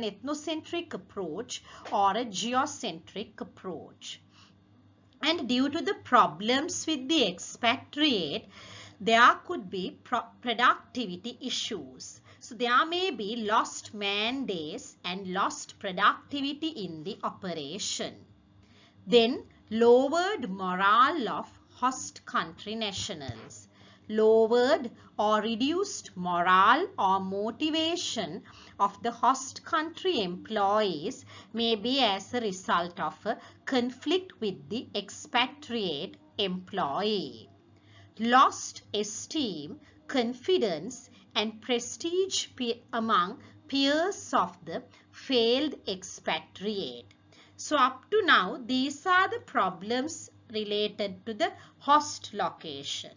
ethnocentric approach or a geocentric approach. And due to the problems with the expatriate, there could be productivity issues. So there may be lost man days and lost productivity in the operation. Then lowered morale of host country nationals. Lowered or reduced morale or motivation of the host country employees may be as a result of a conflict with the expatriate employee. Lost esteem, confidence and prestige among peers of the failed expatriate. So up to now, these are the problems related to the host location.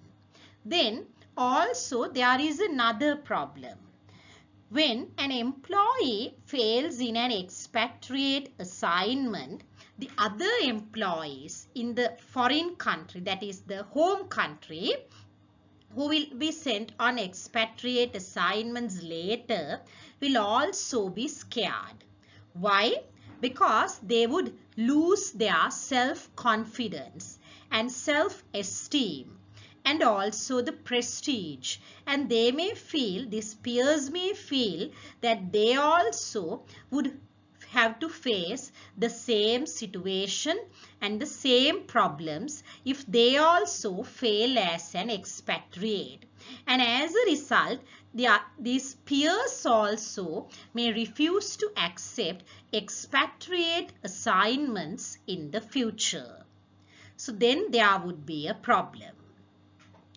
Then also there is another problem. When an employee fails in an expatriate assignment, the other employees in the foreign country, that is the home country, who will be sent on expatriate assignments later, will also be scared. Why? Because they would lose their self-confidence and self-esteem and also the prestige, and they may feel, these peers may feel, that they also would have to face the same situation and the same problems if they also fail as an expatriate. And as a result, these peers also may refuse to accept expatriate assignments in the future. So then there would be a problem.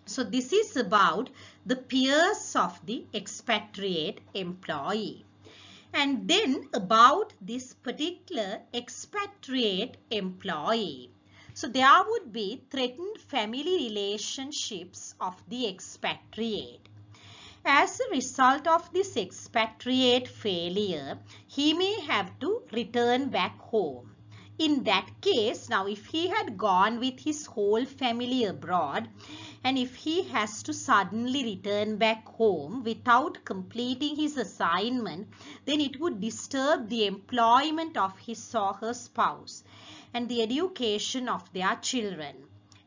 So this is about the peers of the expatriate employee. And then about this particular expatriate employee. So there would be threatened family relationships of the expatriate. As a result of this expatriate failure, he may have to return back home. In that case, now if he had gone with his whole family abroad, and if he has to suddenly return back home without completing his assignment, then it would disturb the employment of his or her spouse and the education of their children.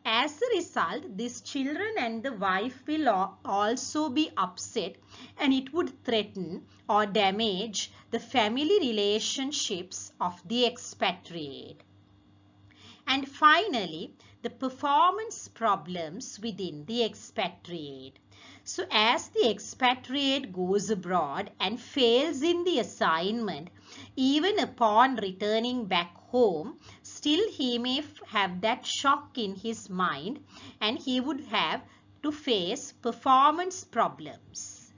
As a result, these children and the wife will also be upset, and it would threaten or damage the family relationships of the expatriate. And finally, the performance problems within the expatriate. So as the expatriate goes abroad and fails in the assignment, even upon returning back home, still he may have that shock in his mind, and he would have to face performance problems.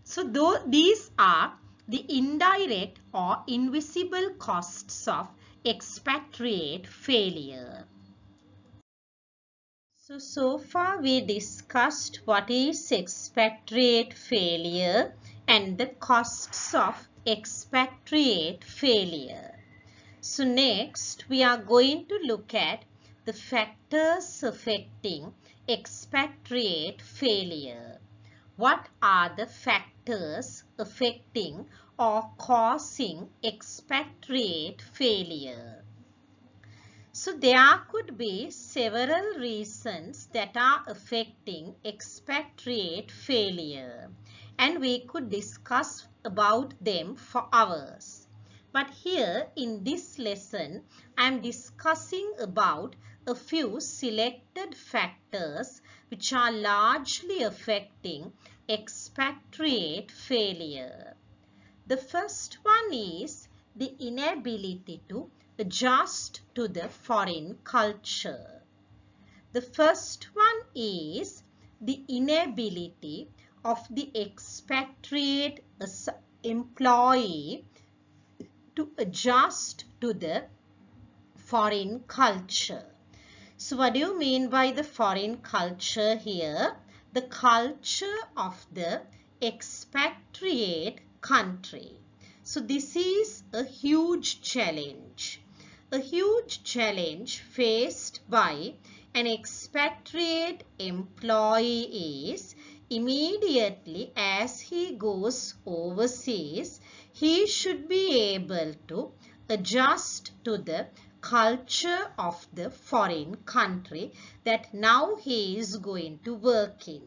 So these are the indirect or invisible costs of expatriate failure. So far we discussed what is expatriate failure and the costs of expatriate failure. So next we are going to look at the factors affecting expatriate failure. What are the factors affecting or causing expatriate failure? So there could be several reasons that are affecting expatriate failure, and we could discuss about them for hours. But here in this lesson, I am discussing about a few selected factors which are largely affecting expatriate failure. The first one is the inability to adjust to the foreign culture. The first one is the inability of the expatriate employee to adjust to the foreign culture. So what do you mean by the foreign culture here? The culture of the expatriate country. So this is a huge challenge. A huge challenge faced by an expatriate employee is immediately as he goes overseas, he should be able to adjust to the culture of the foreign country that now he is going to work in.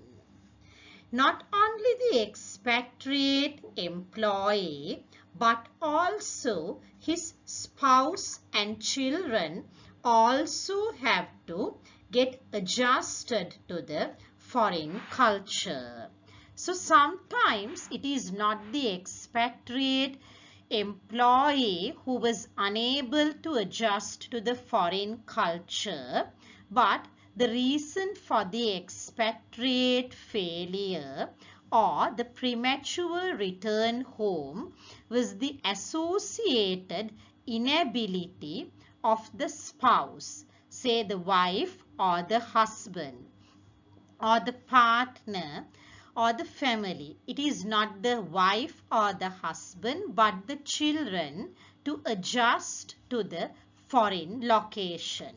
Not only the expatriate employee, but also his spouse and children also have to get adjusted to the foreign culture. So sometimes it is not the expatriate employee who was unable to adjust to the foreign culture, but the reason for the expatriate failure or the premature return home was the associated inability of the spouse, say the wife or the husband or the partner, or the family. It is not the wife or the husband but the children to adjust to the foreign location.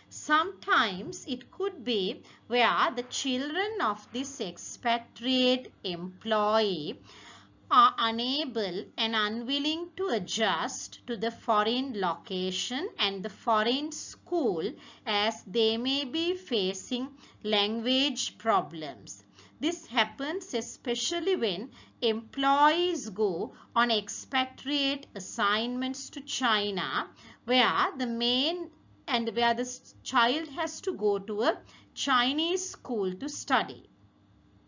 Sometimes it could be where the children of this expatriate employee are unable and unwilling to adjust to the foreign location and the foreign school, as they may be facing language problems. This happens especially when employees go on expatriate assignments to China, where the child has to go to a Chinese school to study.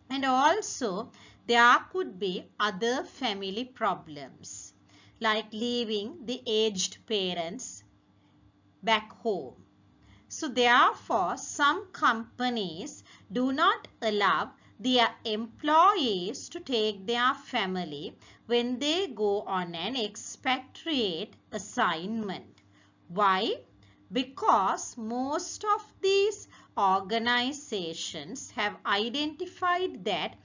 And also there could be other family problems like leaving the aged parents back home. So therefore some companies do not allow their employees to take their family when they go on an expatriate assignment. Why? Because most of these organizations have identified that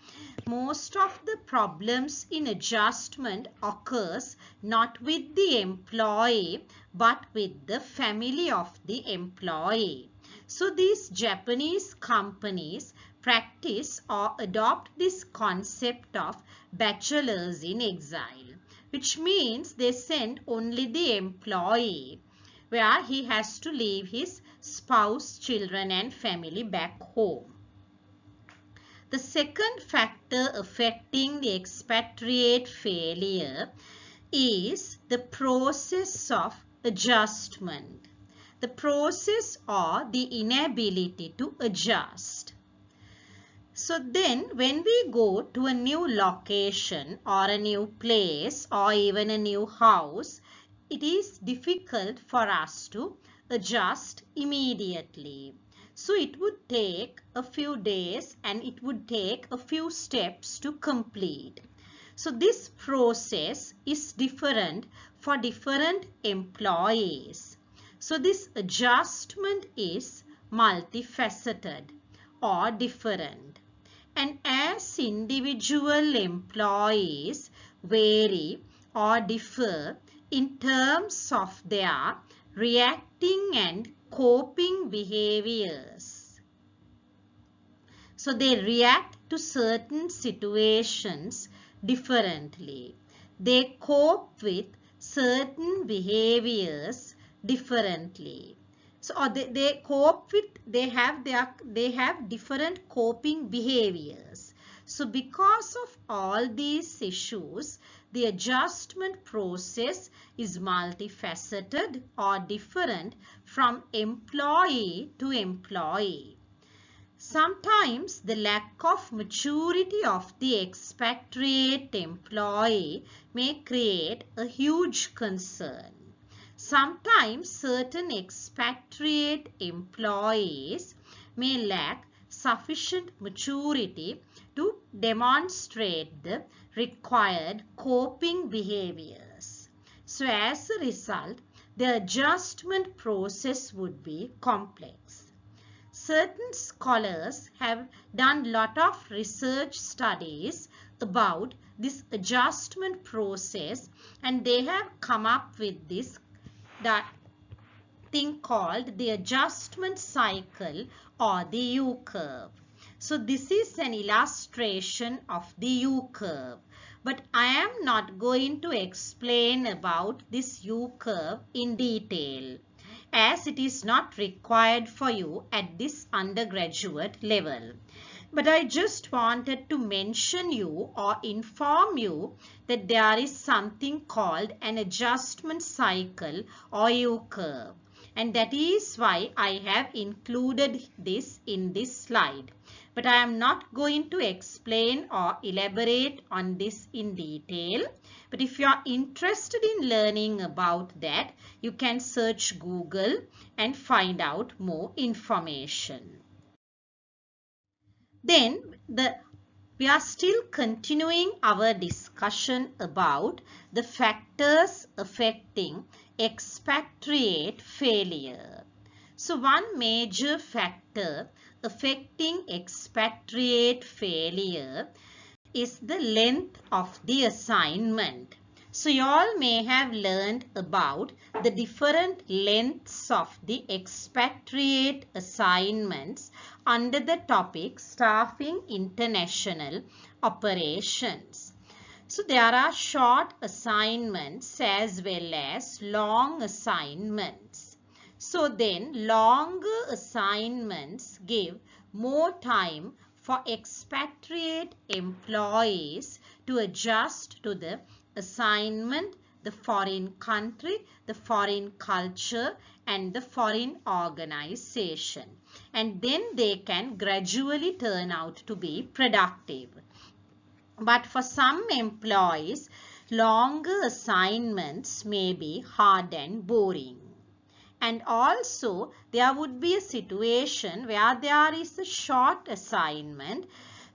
most of the problems in adjustment occurs not with the employee but with the family of the employee. So these Japanese companies practice or adopt this concept of bachelors in exile, which means they send only the employee, where he has to leave his spouse, children and family back home. The second factor affecting the expatriate failure is the process of adjustment. The process or the inability to adjust. So then when we go to a new location or a new place or even a new house, it is difficult for us to adjust immediately. So it would take a few days and it would take a few steps to complete. So this process is different for different employees. So this adjustment is multifaceted or different. And as individual employees vary or differ in terms of their reacting and coping behaviors. So they react to certain situations differently. They cope with certain behaviors differently. So or they cope with, they have different coping behaviors. So because of all these issues, the adjustment process is multifaceted or different from employee to employee. Sometimes the lack of maturity of the expatriate employee may create a huge concern. Sometimes certain expatriate employees may lack sufficient maturity to demonstrate the required coping behaviors. So as a result, the adjustment process would be complex. Certain scholars have done a lot of research studies about this adjustment process, and they have come up with this thing called the adjustment cycle or the U-curve. So this is an illustration of the U-curve, but I am not going to explain about this U-curve in detail, as it is not required for you at this undergraduate level. But I just wanted to mention you or inform you that there is something called an adjustment cycle or U-curve, and that is why I have included this in this slide. But I am not going to explain or elaborate on this in detail. But if you are interested in learning about that, you can search Google and find out more information. Then we are still continuing our discussion about the factors affecting expatriate failure. So one major factor affecting expatriate failure is the length of the assignment. So you all may have learned about the different lengths of the expatriate assignments under the topic Staffing International Operations. So there are short assignments as well as long assignments. So then longer assignments give more time for expatriate employees to adjust to the assignment, the foreign country, the foreign culture and the foreign organization. And then they can gradually turn out to be productive. But for some employees, longer assignments may be hard and boring. And also, there would be a situation where there is a short assignment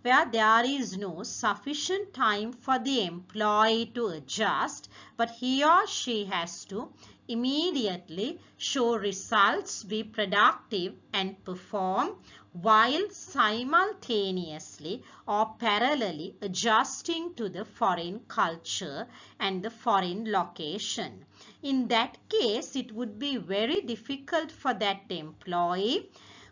where there is no sufficient time for the employee to adjust, but he or she has to immediately show results, be productive and perform while simultaneously or parallelly adjusting to the foreign culture and the foreign location. In that case, it would be very difficult for that employee,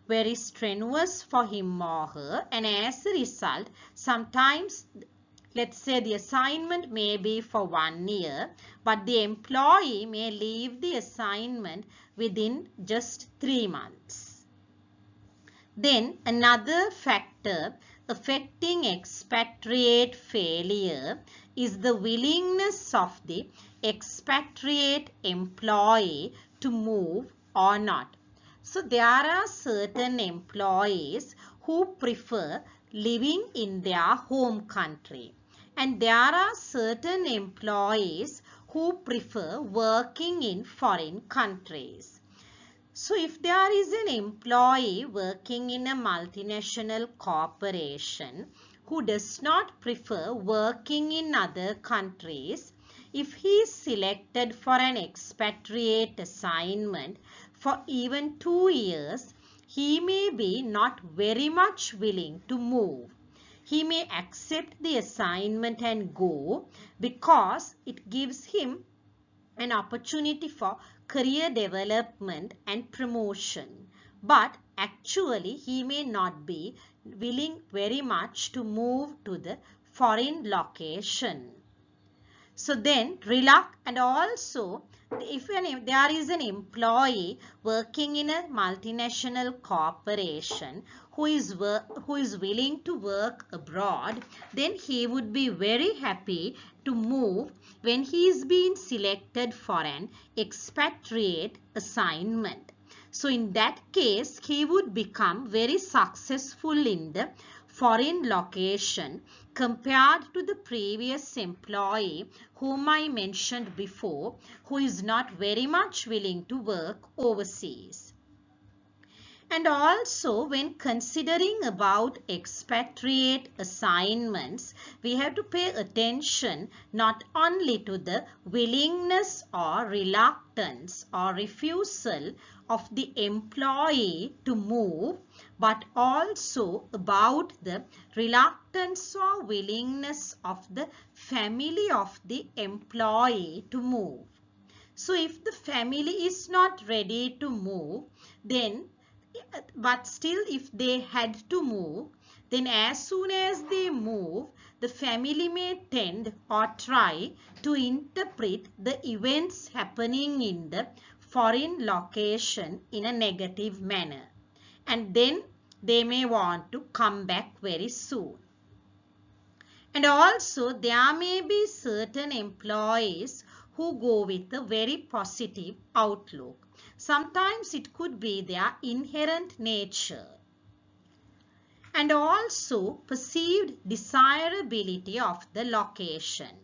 very strenuous for him or her, and as a result, sometimes, let's say the assignment may be for 1 year, but the employee may leave the assignment within just 3 months. Then another factor affecting expatriate failure is the willingness of the expatriate employee to move or not. So there are certain employees who prefer living in their home country, and there are certain employees who prefer working in foreign countries. So if there is an employee working in a multinational corporation who does not prefer working in other countries, if he is selected for an expatriate assignment for even 2 years, he may be not very much willing to move. He may accept the assignment and go because it gives him an opportunity for career development and promotion. But actually he may not be willing very much to move to the foreign location. So then and also if there is an employee working in a multinational corporation who is willing to work abroad, then he would be very happy to move when he is being selected for an expatriate assignment. So in that case, he would become very successful in the foreign location compared to the previous employee whom I mentioned before, who is not very much willing to work overseas. And also when considering about expatriate assignments, we have to pay attention not only to the willingness or reluctance or refusal of the employee to move, but also about the reluctance or willingness of the family of the employee to move. So if the family is not ready to move, then but still if they had to move, then as soon as they move, the family may tend or try to interpret the events happening in the foreign location in a negative manner, and then they may want to come back very soon. And also there may be certain employees who go with a very positive outlook. Sometimes it could be their inherent nature. And also perceived desirability of the location.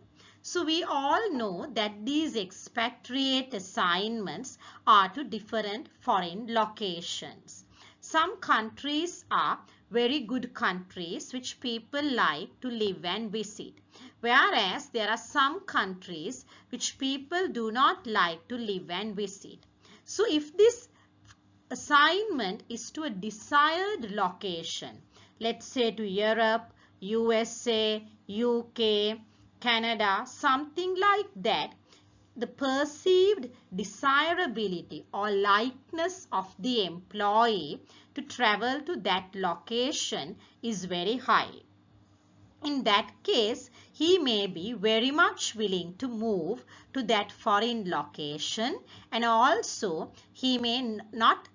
So we all know that these expatriate assignments are to different foreign locations. Some countries are very good countries which people like to live and visit, whereas there are some countries which people do not like to live and visit. So if this assignment is to a desired location, let's say to Europe, USA, UK, Canada, something like that, the perceived desirability or likeness of the employee to travel to that location is very high. In that case, he may be very much willing to move to that foreign location, and also he may not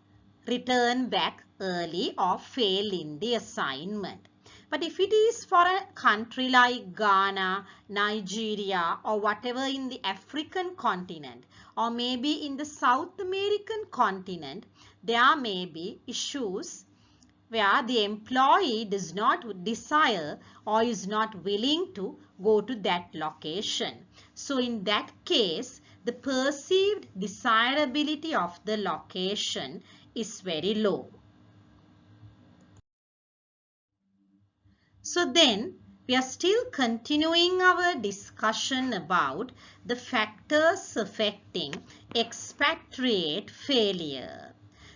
return back early or fail in the assignment. But if it is for a country like Ghana, Nigeria, or whatever in the African continent, or maybe in the South American continent, there may be issues where the employee does not desire or is not willing to go to that location. So in that case, the perceived desirability of the location is very low. So then we are still continuing our discussion about the factors affecting expatriate failure.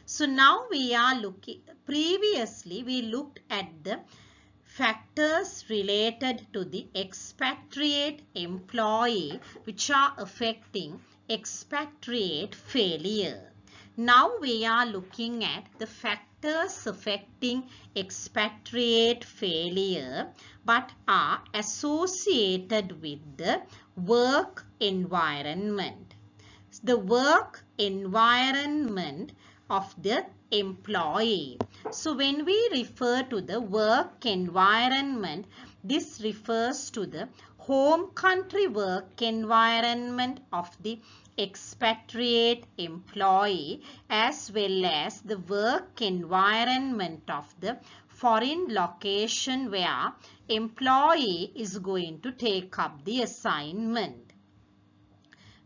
So now we are looking, previously we looked at the factors related to the expatriate employee which are affecting expatriate failure. Now we are looking at the factors affecting expatriate failure but are associated with the work environment. The work environment of the employee. So when we refer to the work environment, this refers to the home country work environment of the expatriate employee as well as the work environment of the foreign location where employee is going to take up the assignment.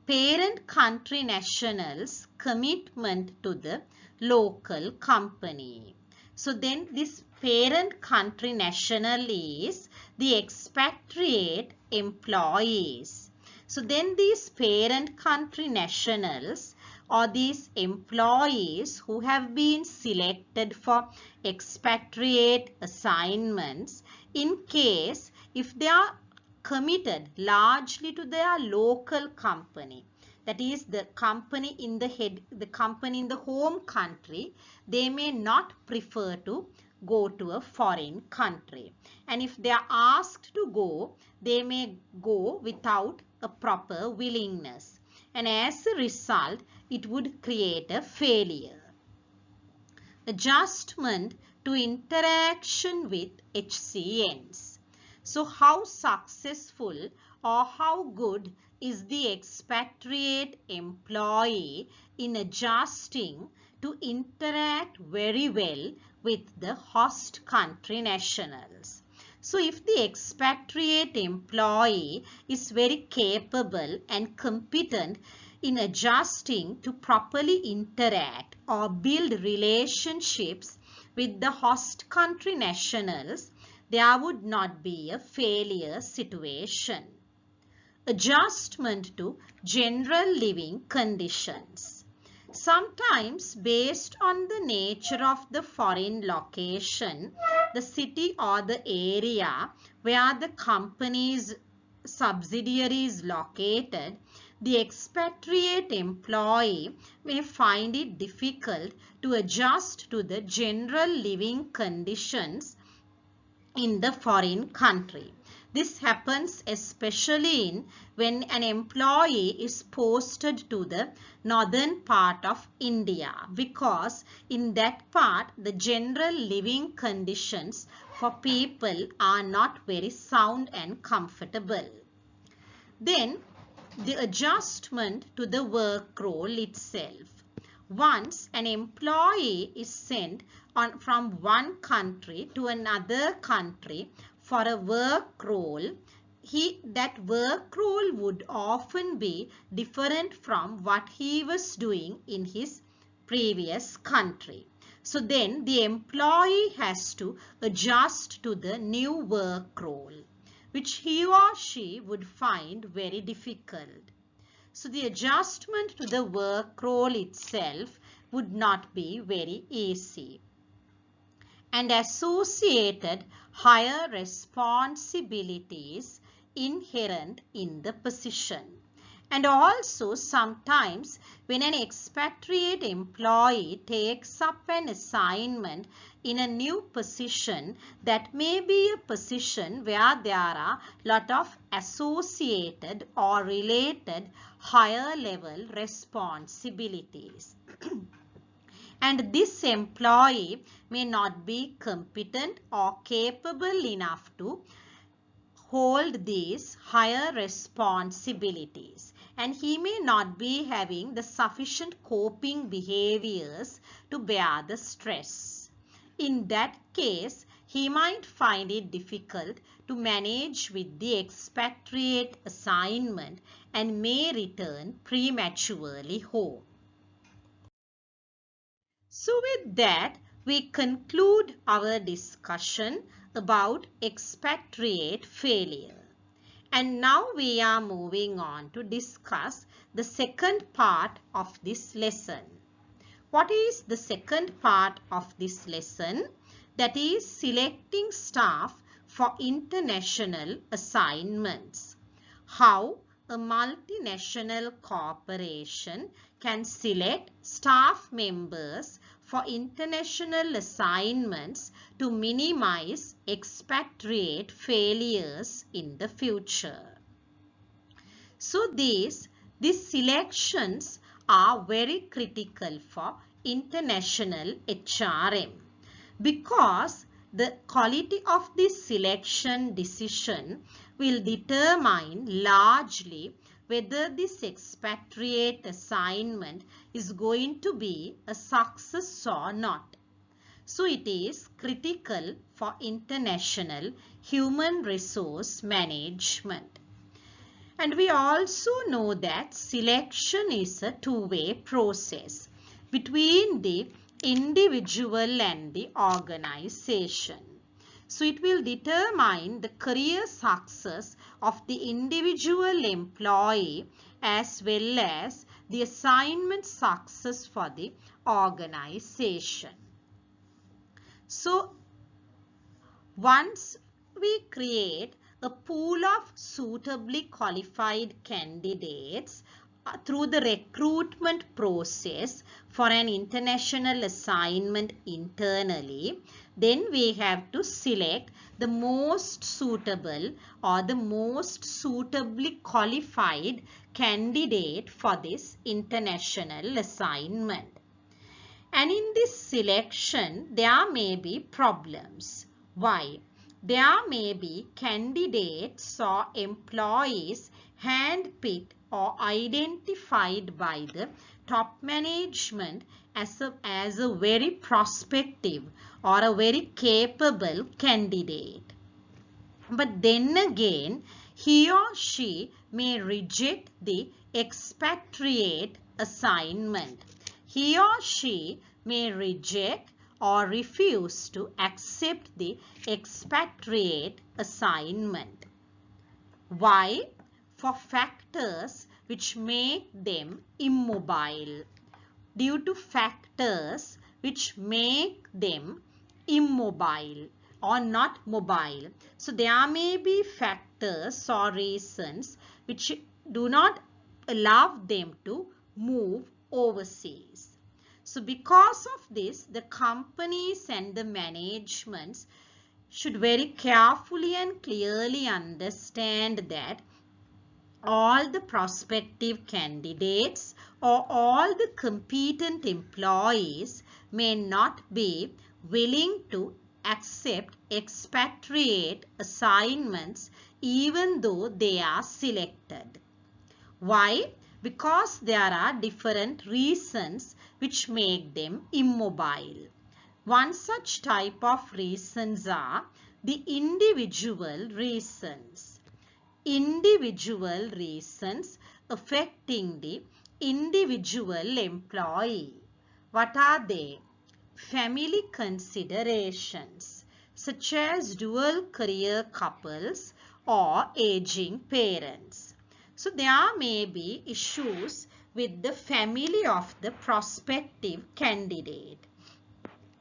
Parent country nationals' commitment to the local company. So then this parent country national is the expatriate employees. So then these parent country nationals or these employees who have been selected for expatriate assignments, in case if they are committed largely to their local company, that is the company in the company in the home country, they may not prefer to go to a foreign country. And if they are asked to go, they may go without a proper willingness. And as a result, it would create a failure. Adjustment to interaction with HCNs. So how successful or how good is the expatriate employee in adjusting to interact very well with the host country nationals? So if the expatriate employee is very capable and competent in adjusting to properly interact or build relationships with the host country nationals, there would not be a failure situation. Adjustment to general living conditions. Sometimes based on the nature of the foreign location, the city or the area where the company's subsidiary is located, the expatriate employee may find it difficult to adjust to the general living conditions in the foreign country. This happens especially when an employee is posted to the northern part of India, because in that part the general living conditions for people are not very sound and comfortable. Then the adjustment to the work role itself. Once an employee is sent from one country to another country for a work role, that work role would often be different from what he was doing in his previous country. So then the employee has to adjust to the new work role, which he or she would find very difficult. So the adjustment to the work role itself would not be very easy. And associated higher responsibilities inherent in the position. And also sometimes when an expatriate employee takes up an assignment in a new position, that may be a position where there are a lot of associated or related higher level responsibilities. And this employee may not be competent or capable enough to hold these higher responsibilities, and he may not be having the sufficient coping behaviors to bear the stress. In that case, he might find it difficult to manage with the expatriate assignment and may return prematurely home. So with that, we conclude our discussion about expatriate failure. And now we are moving on to discuss the second part of this lesson. What is the second part of this lesson? That is selecting staff for international assignments. How a multinational corporation can select staff members for international assignments to minimize expatriate failures in the future. So these selections are very critical for international HRM, because the quality of this selection decision will determine largely whether this expatriate assignment is going to be a success or not. So it is critical for international human resource management. And we also know that selection is a two-way process between the individual and the organization. So it will determine the career success of the individual employee as well as the assignment success for the organization. So once we create a pool of suitably qualified candidates through the recruitment process for an international assignment internally, then we have to select the most suitable or the most suitably qualified candidate for this international assignment. And in this selection, there may be problems. Why? There may be candidates or employees handpicked or identified by the top management as a very prospective or a very capable candidate. But then again, he or she may reject the expatriate assignment. He or she may reject or refuse to accept the expatriate assignment. Why? For factors which make them immobile. Due to factors which make them immobile or not mobile. So there may be factors or reasons which do not allow them to move overseas. So because of this, the companies and the managements should very carefully and clearly understand that all the prospective candidates or all the competent employees may not be willing to accept expatriate assignments even though they are selected. Why? Because there are different reasons which make them immobile. One such type of reasons are the individual reasons. Individual reasons affecting the individual employee. What are they? Family considerations such as dual career couples or aging parents. So there may be issues with the family of the prospective candidate.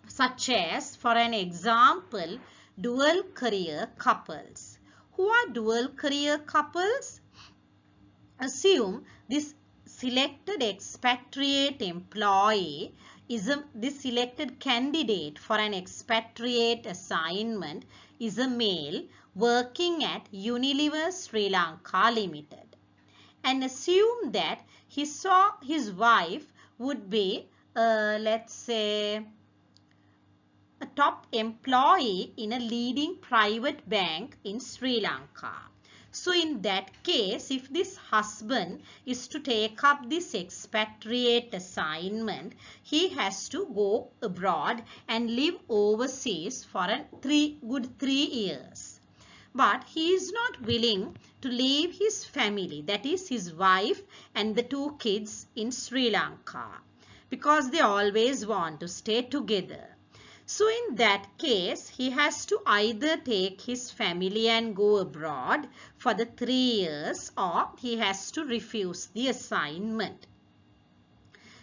Such as, for an example, dual career couples. Who are dual career couples? Assume this selected expatriate employee this selected candidate for an expatriate assignment is a male working at Unilever Sri Lanka Limited. And assume that his wife would be, let's say, a top employee in a leading private bank in Sri Lanka. So in that case, if this husband is to take up this expatriate assignment, he has to go abroad and live overseas for a good 3 years. But he is not willing to leave his family, that is his wife and the 2 kids in Sri Lanka, because they always want to stay together. So in that case, he has to either take his family and go abroad for the 3 years, or he has to refuse the assignment.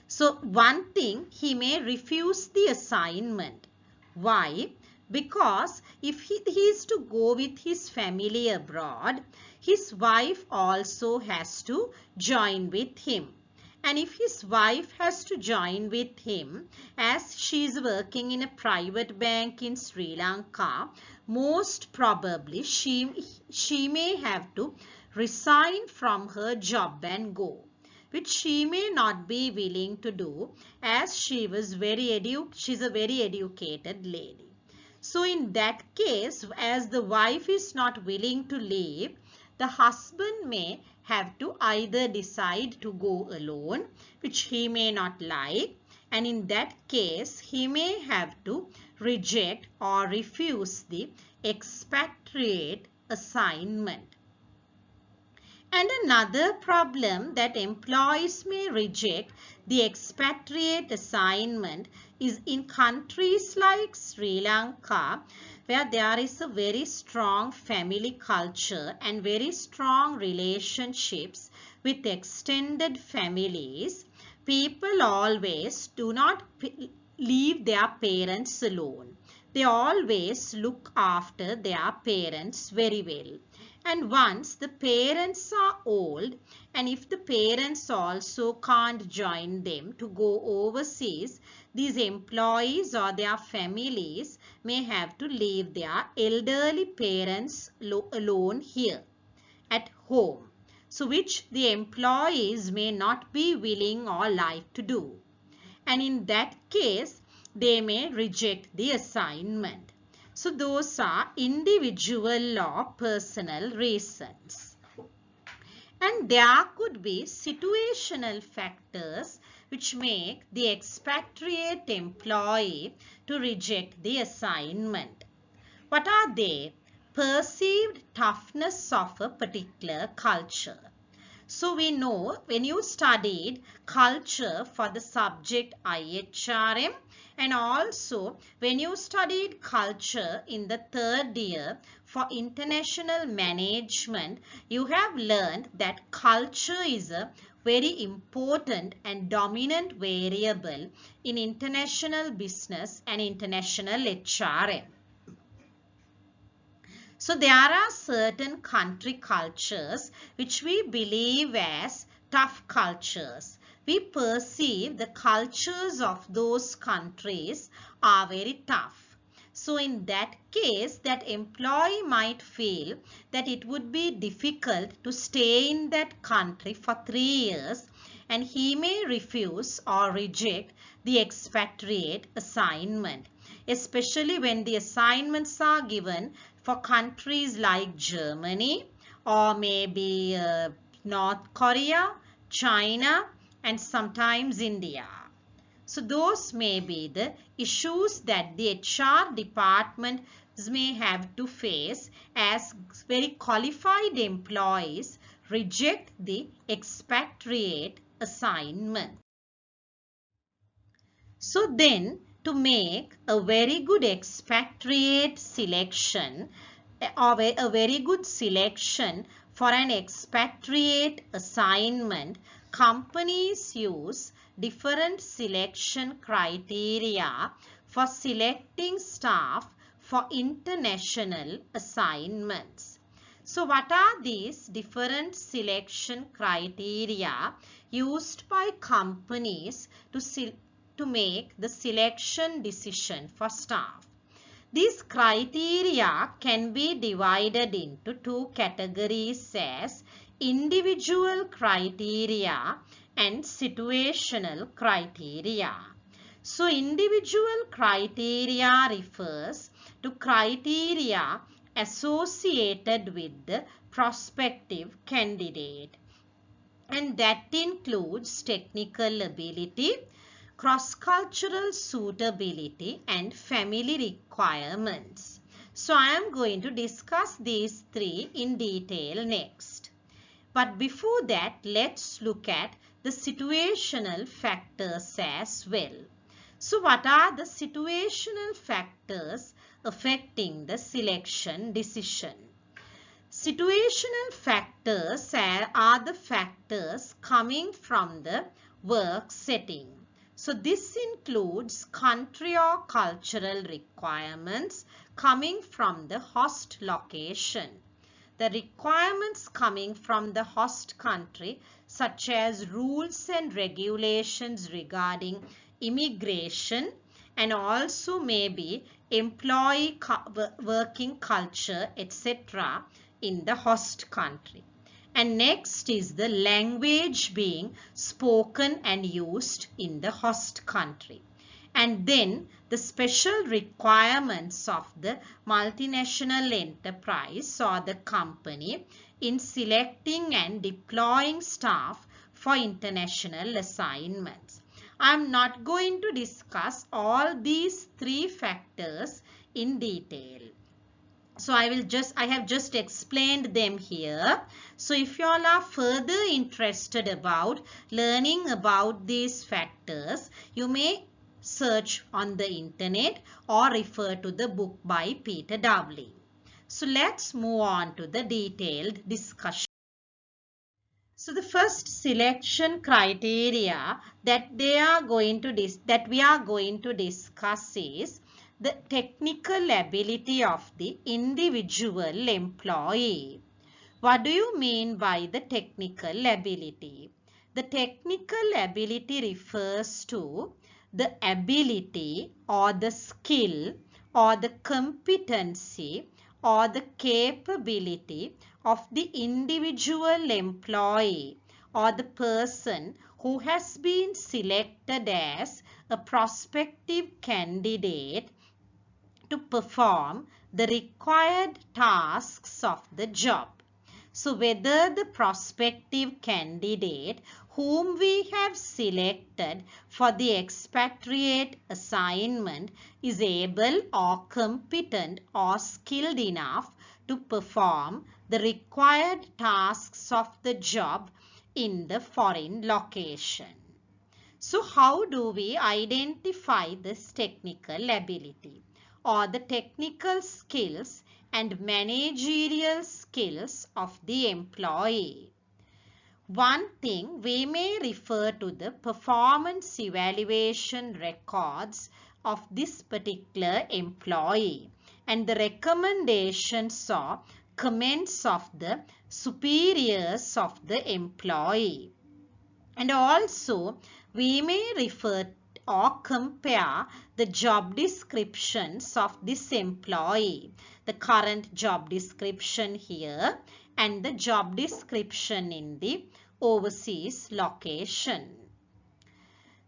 So one thing, he may refuse the assignment. Why? Because if he is to go with his family abroad, his wife also has to join with him. And if his wife has to join with him, as she is working in a private bank in Sri Lanka, most probably she may have to resign from her job and go, which she may not be willing to do, as she's a very educated lady. So in that case, as the wife is not willing to leave, the husband may have to either decide to go alone, which he may not like, and in that case, he may have to reject or refuse the expatriate assignment. And another problem that employees may reject the expatriate assignment is in countries like Sri Lanka, where there is a very strong family culture and very strong relationships with extended families. People always do not leave their parents alone. They always look after their parents very well. And once the parents are old, and if the parents also can't join them to go overseas, these employees or their families may have to leave their elderly parents alone here at home. So which the employees may not be willing or like to do. And in that case, they may reject the assignment. So those are individual or personal reasons. And there could be situational factors which make the expatriate employee to reject the assignment. What are they? Perceived toughness of a particular culture. So we know when you studied culture for the subject IHRM, and also when you studied culture in the 3rd year for international management, you have learned that culture is a very important and dominant variable in international business and international HRM. So there are certain country cultures which we believe as tough cultures. We perceive the cultures of those countries are very tough. So in that case, that employee might feel that it would be difficult to stay in that country for 3 years, and he may refuse or reject the expatriate assignment, especially when the assignments are given for countries like Germany or maybe North Korea, China, and sometimes India. So those may be the issues that the HR department may have to face as very qualified employees reject the expatriate assignment. So then, to make a very good expatriate selection or a very good selection for an expatriate assignment, companies use different selection criteria for selecting staff for international assignments. So what are these different selection criteria used by companies to make the selection decision for staff? These criteria can be divided into two categories as individual criteria and situational criteria. So individual criteria refers to criteria associated with the prospective candidate, and that includes technical ability, cross-cultural suitability and family requirements. So I am going to discuss these three in detail next. But before that, let's look at the situational factors as well. So what are the situational factors affecting the selection decision? Situational factors are the factors coming from the work setting. So this includes country or cultural requirements coming from the host location. The requirements coming from the host country, such as rules and regulations regarding immigration, and also maybe employee working culture, etc. in the host country. And next is the language being spoken and used in the host country. And then the special requirements of the multinational enterprise or the company in selecting and deploying staff for international assignments. I am not going to discuss all these three factors in detail. So I have just explained them here. So if you all are further interested about learning about these factors, you may search on the internet or refer to the book by Peter Dowling. So let's move on to the detailed discussion. So the first selection criteria that we are going to discuss is the technical ability of the individual employee. What do you mean by the technical ability? The technical ability refers to the ability or the skill or the competency or the capability of the individual employee or the person who has been selected as a prospective candidate to perform the required tasks of the job. So whether the prospective candidate whom we have selected for the expatriate assignment is able or competent or skilled enough to perform the required tasks of the job in the foreign location. So how do we identify this technical ability or the technical skills and managerial skills of the employee? One thing, we may refer to the performance evaluation records of this particular employee and the recommendations or comments of the superiors of the employee. And also, we may refer or compare the job descriptions of this employee, the current job description here and the job description in the overseas location.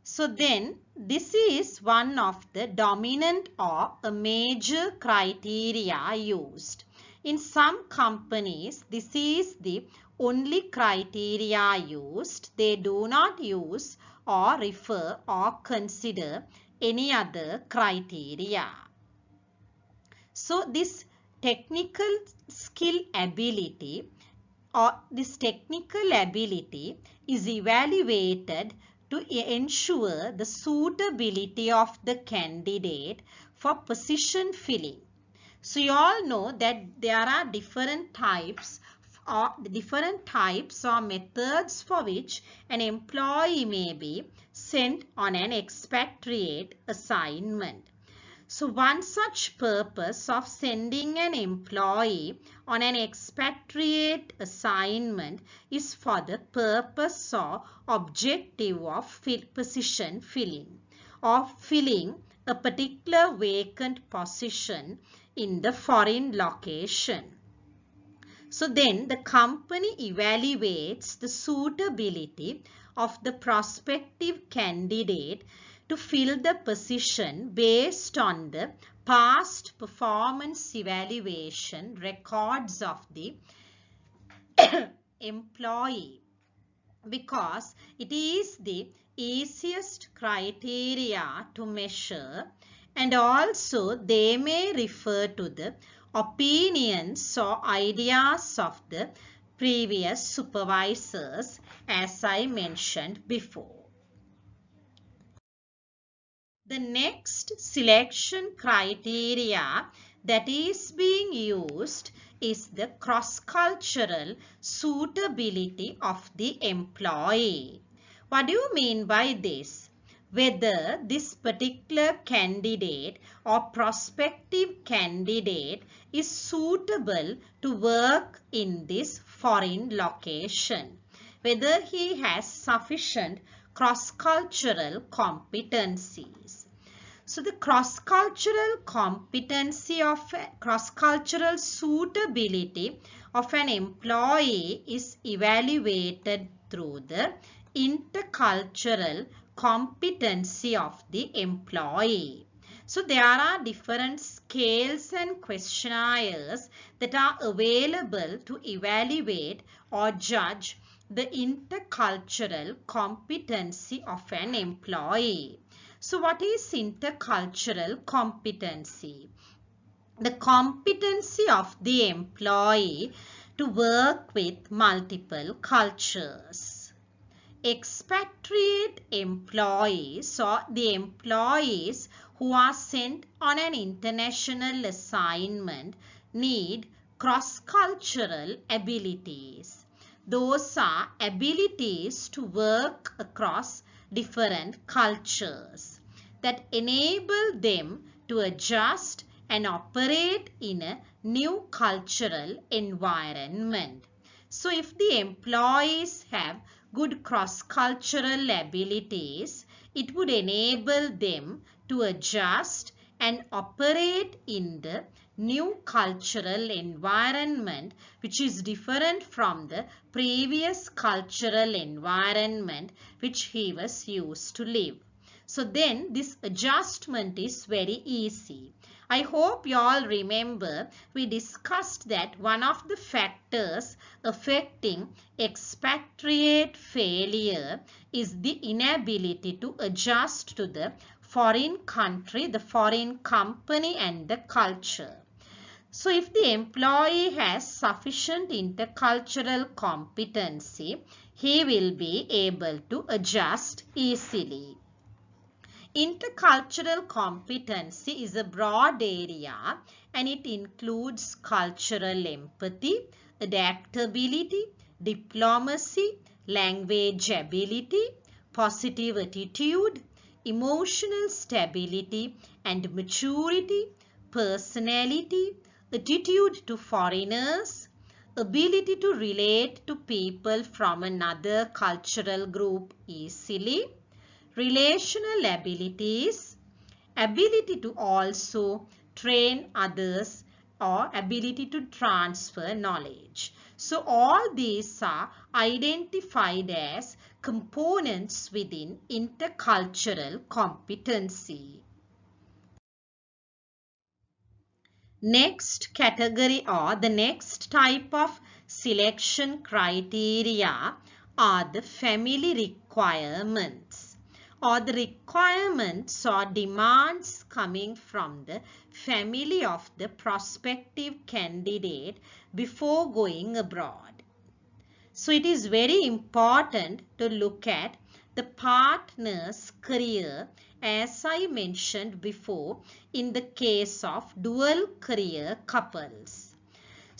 So then this is one of the dominant or a major criteria used. In some companies, this is the only criteria used. They do not use or refer or consider any other criteria. So this technical skill ability or this technical ability is evaluated to ensure the suitability of the candidate for position filling. So you all know that there are different types or the different types or methods for which an employee may be sent on an expatriate assignment. So one such purpose of sending an employee on an expatriate assignment is for the purpose or objective of position filling or filling a particular vacant position in the foreign location. So then the company evaluates the suitability of the prospective candidate to fill the position based on the past performance evaluation records of the employee, because it is the easiest criteria to measure, and also they may refer to the opinions or ideas of the previous supervisors, as I mentioned before. The next selection criteria that is being used is the cross-cultural suitability of the employee. What do you mean by this? Whether this particular candidate or prospective candidate is suitable to work in this foreign location. Whether he has sufficient cross-cultural competencies. So the cross-cultural competency of cross-cultural suitability of an employee is evaluated through the intercultural competency of the employee. So there are different scales and questionnaires that are available to evaluate or judge the intercultural competency of an employee. So what is intercultural competency? The competency of the employee to work with multiple cultures. Expatriate employees or the employees who are sent on an international assignment need cross-cultural abilities. Those are abilities to work across different cultures that enable them to adjust and operate in a new cultural environment. So if the employees have good cross-cultural abilities, it would enable them to adjust and operate in the new cultural environment, which is different from the previous cultural environment which he was used to live. So then this adjustment is very easy. I hope you all remember we discussed that one of the factors affecting expatriate failure is the inability to adjust to the foreign country, the foreign company and the culture. So if the employee has sufficient intercultural competency, he will be able to adjust easily. Intercultural competency is a broad area and it includes cultural empathy, adaptability, diplomacy, language ability, positive attitude, emotional stability and maturity, personality, attitude to foreigners, ability to relate to people from another cultural group easily, relational abilities, ability to also train others or ability to transfer knowledge. So all these are identified as components within intercultural competency. Next category or the next type of selection criteria are the family requirements or the requirements or demands coming from the family of the prospective candidate before going abroad. So it is very important to look at the partner's career, as I mentioned before in the case of dual career couples.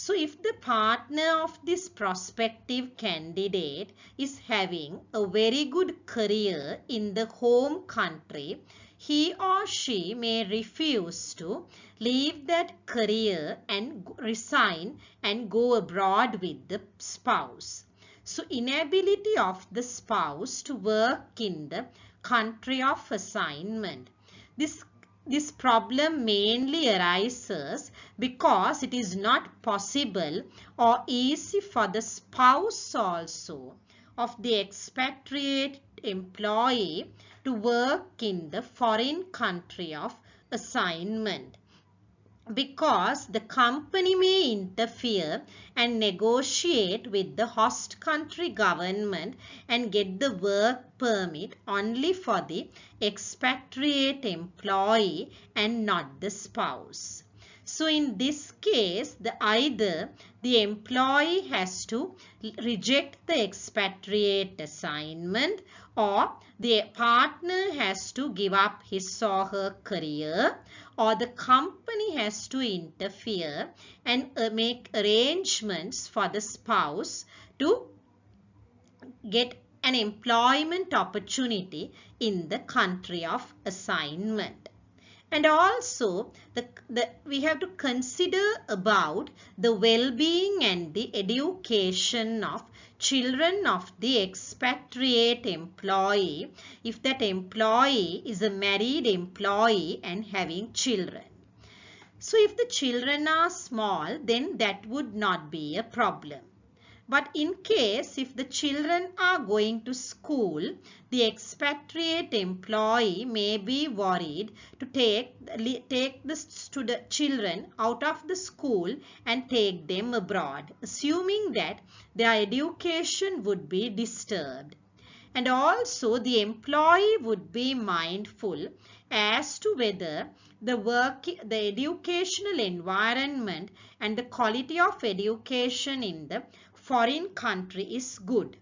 So if the partner of this prospective candidate is having a very good career in the home country, he or she may refuse to leave that career and resign and go abroad with the spouse. So inability of the spouse to work in the country of assignment. This problem mainly arises because it is not possible or easy for the spouse also of the expatriate employee to work in the foreign country of assignment, because the company may interfere and negotiate with the host country government and get the work permit only for the expatriate employee and not the spouse. So in this case, either the employee has to reject the expatriate assignment, or the partner has to give up his or her career, or the company has to interfere and make arrangements for the spouse to get an employment opportunity in the country of assignment. And also, we have to consider about the well-being and the education of children of the expatriate employee if that employee is a married employee and having children. So if the children are small, then that would not be a problem. But in case if the children are going to school, the expatriate employee may be worried to take the children out of the school and take them abroad, assuming that their education would be disturbed. And also the employee would be mindful as to whether the educational environment and the quality of education in the foreign country is good,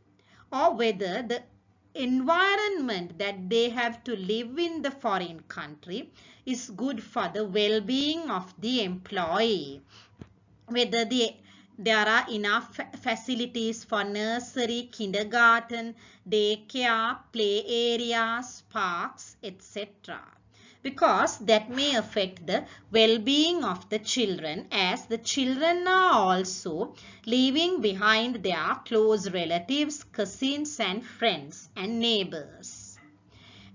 or whether the environment that they have to live in the foreign country is good for the well-being of the employee, whether there are enough facilities for nursery, kindergarten, daycare, play areas, parks, etc. Because that may affect the well-being of the children, as the children are also leaving behind their close relatives, cousins and friends and neighbors.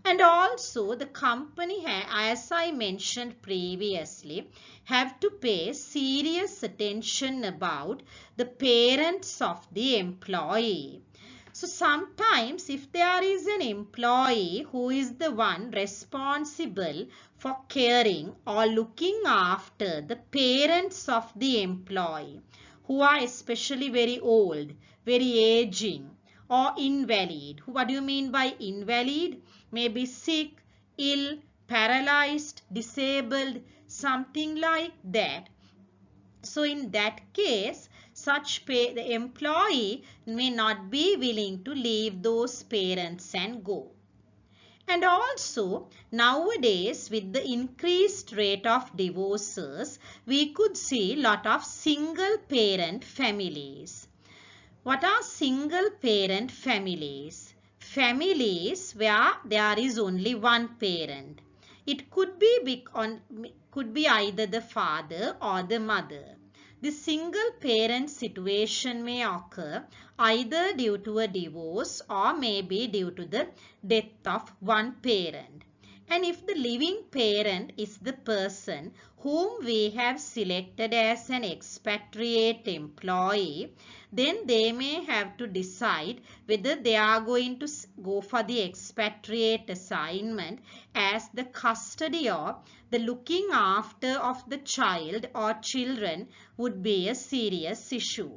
And also the company, as I mentioned previously, have to pay serious attention about the parents of the employee. So sometimes if there is an employee who is the one responsible for caring or looking after the parents of the employee, who are especially very old, very aging or invalid. What do you mean by invalid? Maybe sick, ill, paralyzed, disabled, something like that. So in that case, the employee may not be willing to leave those parents and go. And also, nowadays with the increased rate of divorces, we could see lot of single parent families. What are single parent families? Families where there is only one parent. It could be either the father or the mother. The single parent situation may occur either due to a divorce or maybe due to the death of one parent. And if the living parent is the person whom we have selected as an expatriate employee, then they may have to decide whether they are going to go for the expatriate assignment, as the custody or the looking after of the child or children would be a serious issue.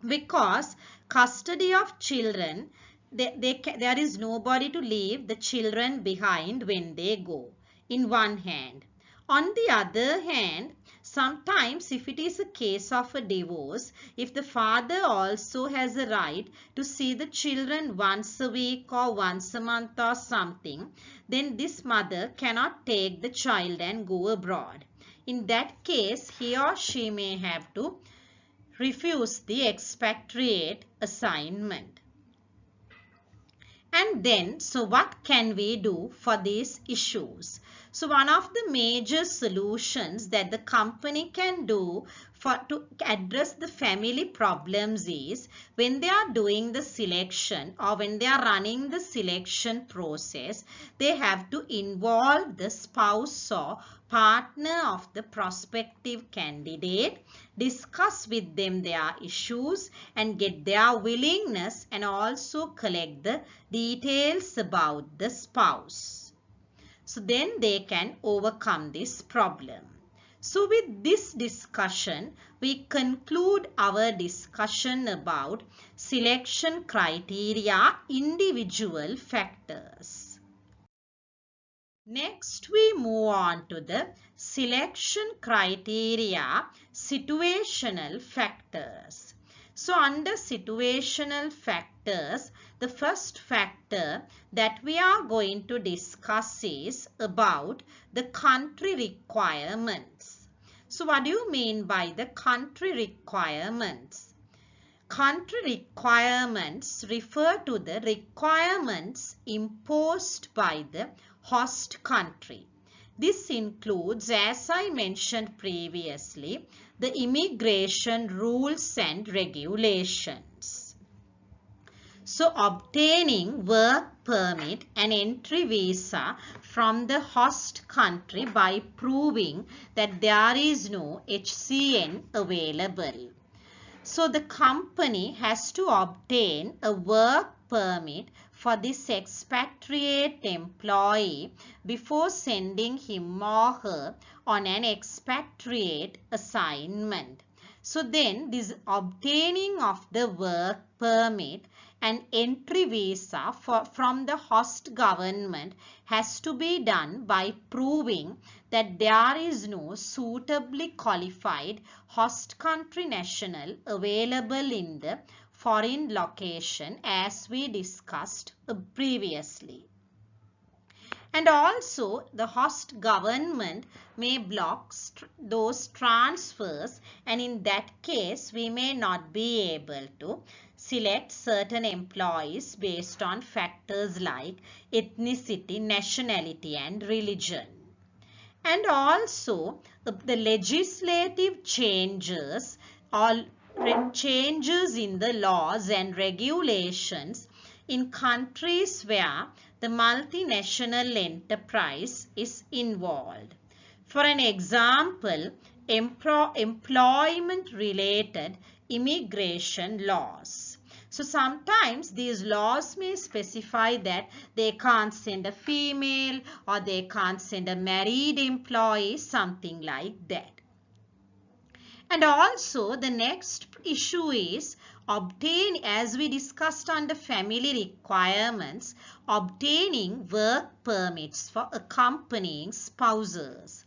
Because custody of children, there is nobody to leave the children behind when they go, in one hand. On the other hand, sometimes if it is a case of a divorce, if the father also has a right to see the children once a week or once a month or something, then this mother cannot take the child and go abroad. in that case, he or she may have to refuse the expatriate assignment. And then, so what can we do for these issues? So one of the major solutions that the company can do to address the family problems is when they are doing the selection or when they are running the selection process, they have to involve the spouse or partner of the prospective candidate, discuss with them their issues and get their willingness, and also collect the details about the spouse. So then they can overcome this problem. So with this discussion, we conclude our discussion about selection criteria, individual factors. Next, we move on to the selection criteria, situational factors. So under situational factors, the first factor that we are going to discuss is about the country requirements. So what do you mean by the country requirements? Country requirements refer to the requirements imposed by the host country. This includes, as I mentioned previously, the immigration rules and regulations. So obtaining work permit and entry visa from the host country by proving that there is no HCN available. So the company has to obtain a work permit for this expatriate employee before sending him or her on an expatriate assignment. So then this obtaining of the work permit and entry visa from the host government has to be done by proving that there is no suitably qualified host country national available in the foreign location, as we discussed previously. And also the host government may block those transfers, and in that case we may not be able to select certain employees based on factors like ethnicity, nationality and religion. And also the legislative changes or changes in the laws and regulations in countries where the multinational enterprise is involved. For an example, employment related immigration laws. So sometimes these laws may specify that they can't send a female or they can't send a married employee, something like that. And also the next issue is as we discussed under family requirements, obtaining work permits for accompanying spouses.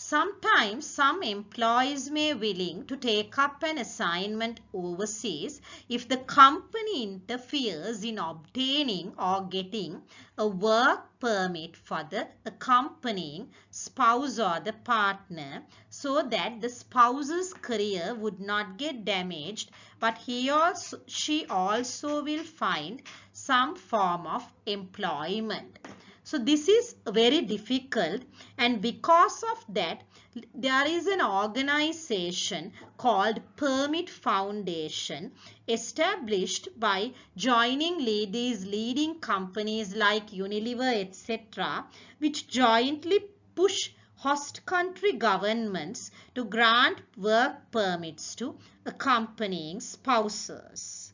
Sometimes some employees may be willing to take up an assignment overseas if the company interferes in obtaining or getting a work permit for the accompanying spouse or the partner, so that the spouse's career would not get damaged, but she also will find some form of employment. So this is very difficult, and because of that there is an organization called Permit Foundation established by joining these leading companies like Unilever, etc., which jointly push host country governments to grant work permits to accompanying spouses.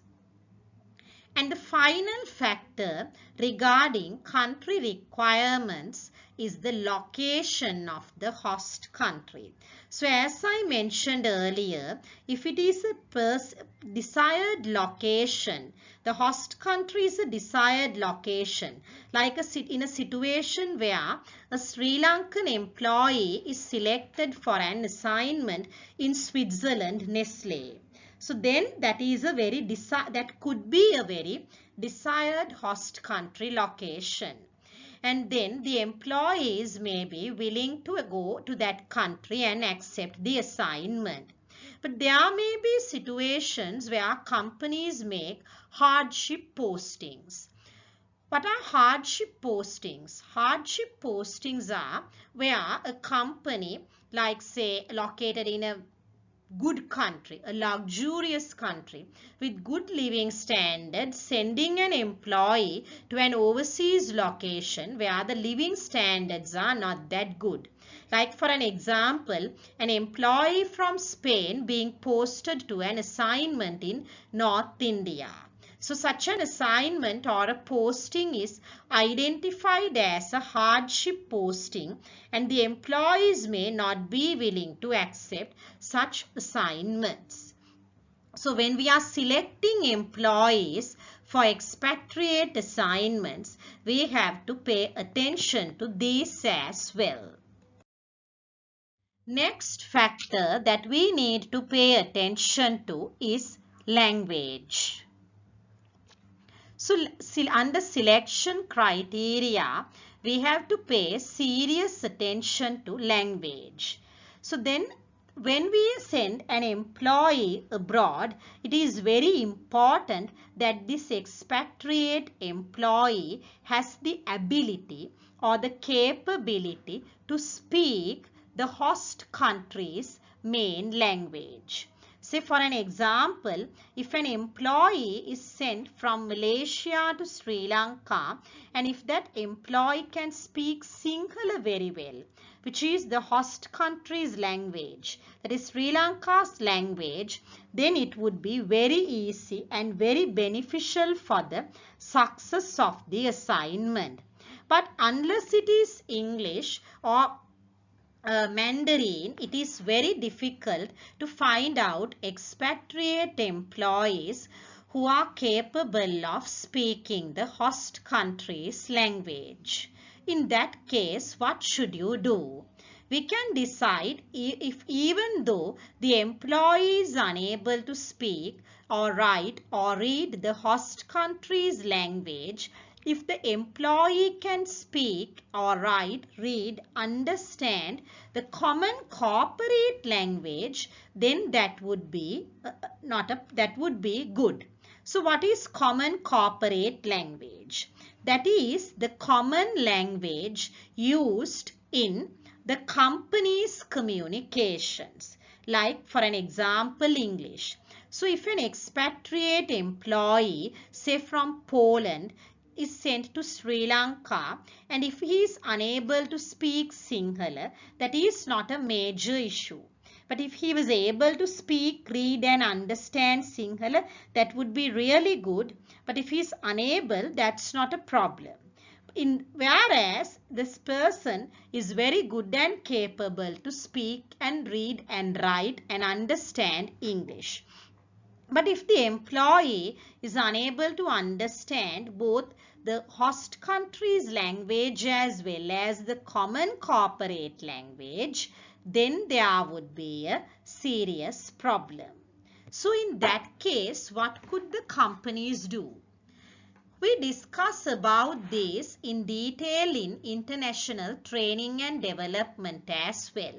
And the final factor regarding country requirements is the location of the host country. So as I mentioned earlier, if it is a desired location, the host country is a desired location, like in a situation where a Sri Lankan employee is selected for an assignment in Switzerland, Nestle. So then that could be a very desired host country location. and then the employees may be willing to go to that country and accept the assignment. But there may be situations where companies make hardship postings. What are hardship postings? Hardship postings are where a company, like say located in a good country, a luxurious country with good living standards, sending an employee to an overseas location where the living standards are not that good. Like for an example, an employee from Spain being posted to an assignment in North India. So such an assignment or a posting is identified as a hardship posting, and the employees may not be willing to accept such assignments. So when we are selecting employees for expatriate assignments, we have to pay attention to these as well. Next factor that we need to pay attention to is language. So under selection criteria, we have to pay serious attention to language. So then when we send an employee abroad, it is very important that this expatriate employee has the ability or the capability to speak the host country's main language. Say for an example, if an employee is sent from Malaysia to Sri Lanka, and if that employee can speak Sinhala very well, which is the host country's language, that is Sri Lanka's language, then it would be very easy and very beneficial for the success of the assignment. But unless it is English or Mandarin, it is very difficult to find out expatriate employees who are capable of speaking the host country's language. In that case, what should you do? We can decide if even though the employee is unable to speak or write or read the host country's language, if the employee can speak or write, read, understand the common corporate language, then that would be good. So what is common corporate language? That is the common language used in the company's communications. Like for an example, English. So if an expatriate employee, say from Poland, is sent to Sri Lanka, and if he is unable to speak Sinhala, that is not a major issue. But if he was able to speak, read and understand Sinhala, that would be really good. But if he is unable, that's not a problem. Whereas this person is very good and capable to speak and read and write and understand English. But if the employee is unable to understand both the host country's language as well as the common corporate language, then there would be a serious problem. So in that case, what could the companies do? We discuss about this in detail in international training and development as well.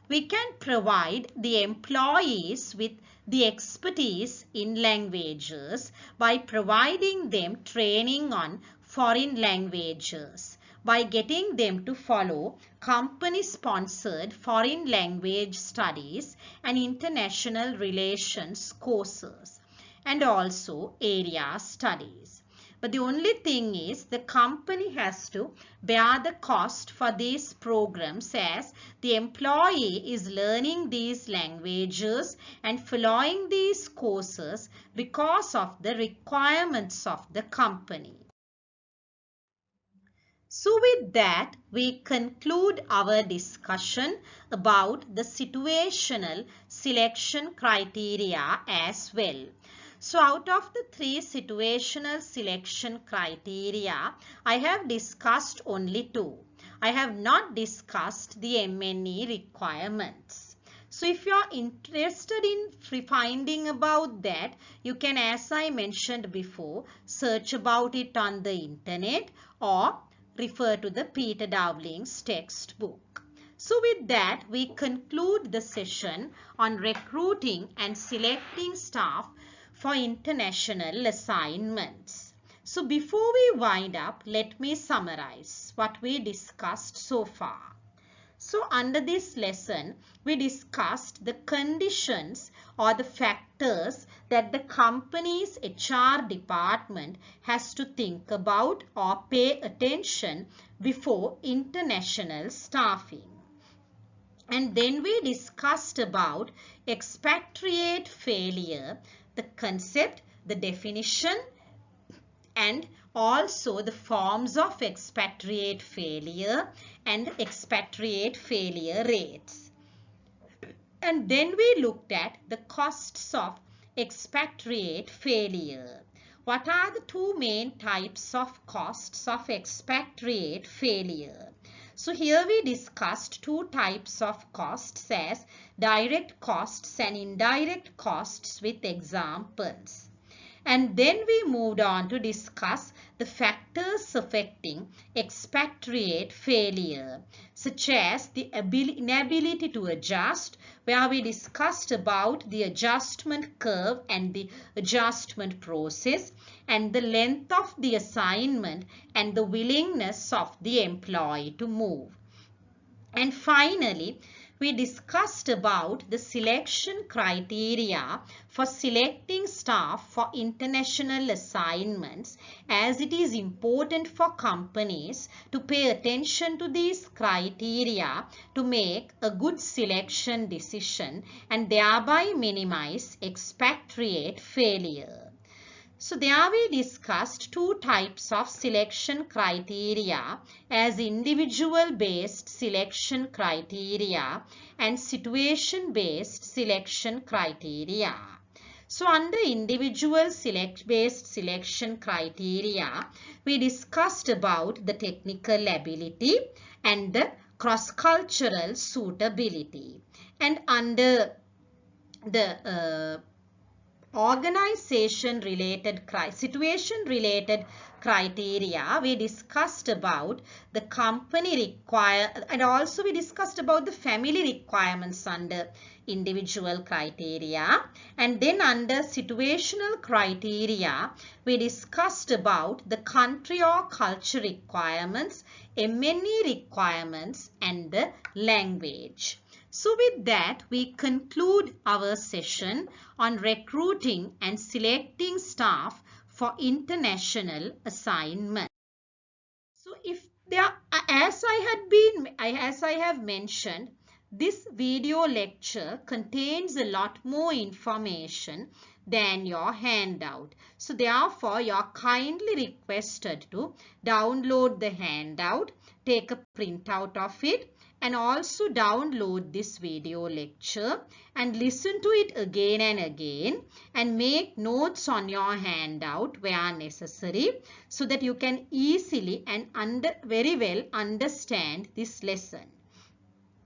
We can provide the employees with the expertise in languages by providing them training on foreign languages, by getting them to follow company-sponsored foreign language studies and international relations courses, and also area studies. But the only thing is the company has to bear the cost for these programs, as the employee is learning these languages and following these courses because of the requirements of the company. So with that, we conclude our discussion about the situational selection criteria as well. So out of the 3 situational selection criteria, I have discussed only 2. I have not discussed the MNE requirements. So if you are interested in finding about that, you can, as I mentioned before, search about it on the internet, or refer to the Peter Dowling's textbook. So with that, we conclude the session on recruiting and selecting staff for international assignments. So before we wind up, let me summarize what we discussed so far. So under this lesson, we discussed the conditions or the factors that the company's HR department has to think about or pay attention before international staffing. And then we discussed about expatriate failure, the concept, the definition, and also the forms of expatriate failure and expatriate failure rates. And then we looked at the costs of expatriate failure. What are the two main types of costs of expatriate failure? So here we discussed two types of costs as direct costs and indirect costs with examples. And then we moved on to discuss the factors affecting expatriate failure, such as the inability to adjust, where we discussed about the adjustment curve and the adjustment process, and the length of the assignment and the willingness of the employee to move. And finally, we discussed about the selection criteria for selecting staff for international assignments, as it is important for companies to pay attention to these criteria to make a good selection decision and thereby minimize expatriate failure. So there we discussed two types of selection criteria as individual based selection criteria and situation based selection criteria. So under individual based selection criteria, we discussed about the technical ability and the cross-cultural suitability. And under the situation related criteria, we discussed about the company and also we discussed about the family requirements under individual criteria. And then under situational criteria, we discussed about the country or culture requirements, MNE requirements, and the language. So with that, we conclude our session on recruiting and selecting staff for international assignment. So if there, as I have mentioned, this video lecture contains a lot more information than your handout. So therefore, you are kindly requested to download the handout, take a printout of it, and also download this video lecture and listen to it again and again and make notes on your handout where necessary so that you can easily and very well understand this lesson.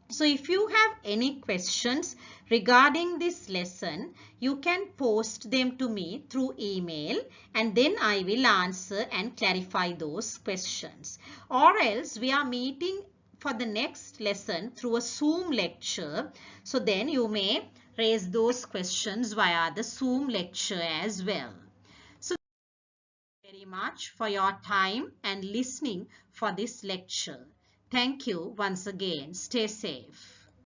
So if you have any questions regarding this lesson, you can post them to me through email and then I will answer and clarify those questions. Or else we are meeting for the next lesson through a Zoom lecture. So then you may raise those questions via the Zoom lecture as well. So thank you very much for your time and listening for this lecture. Thank you once again. Stay safe.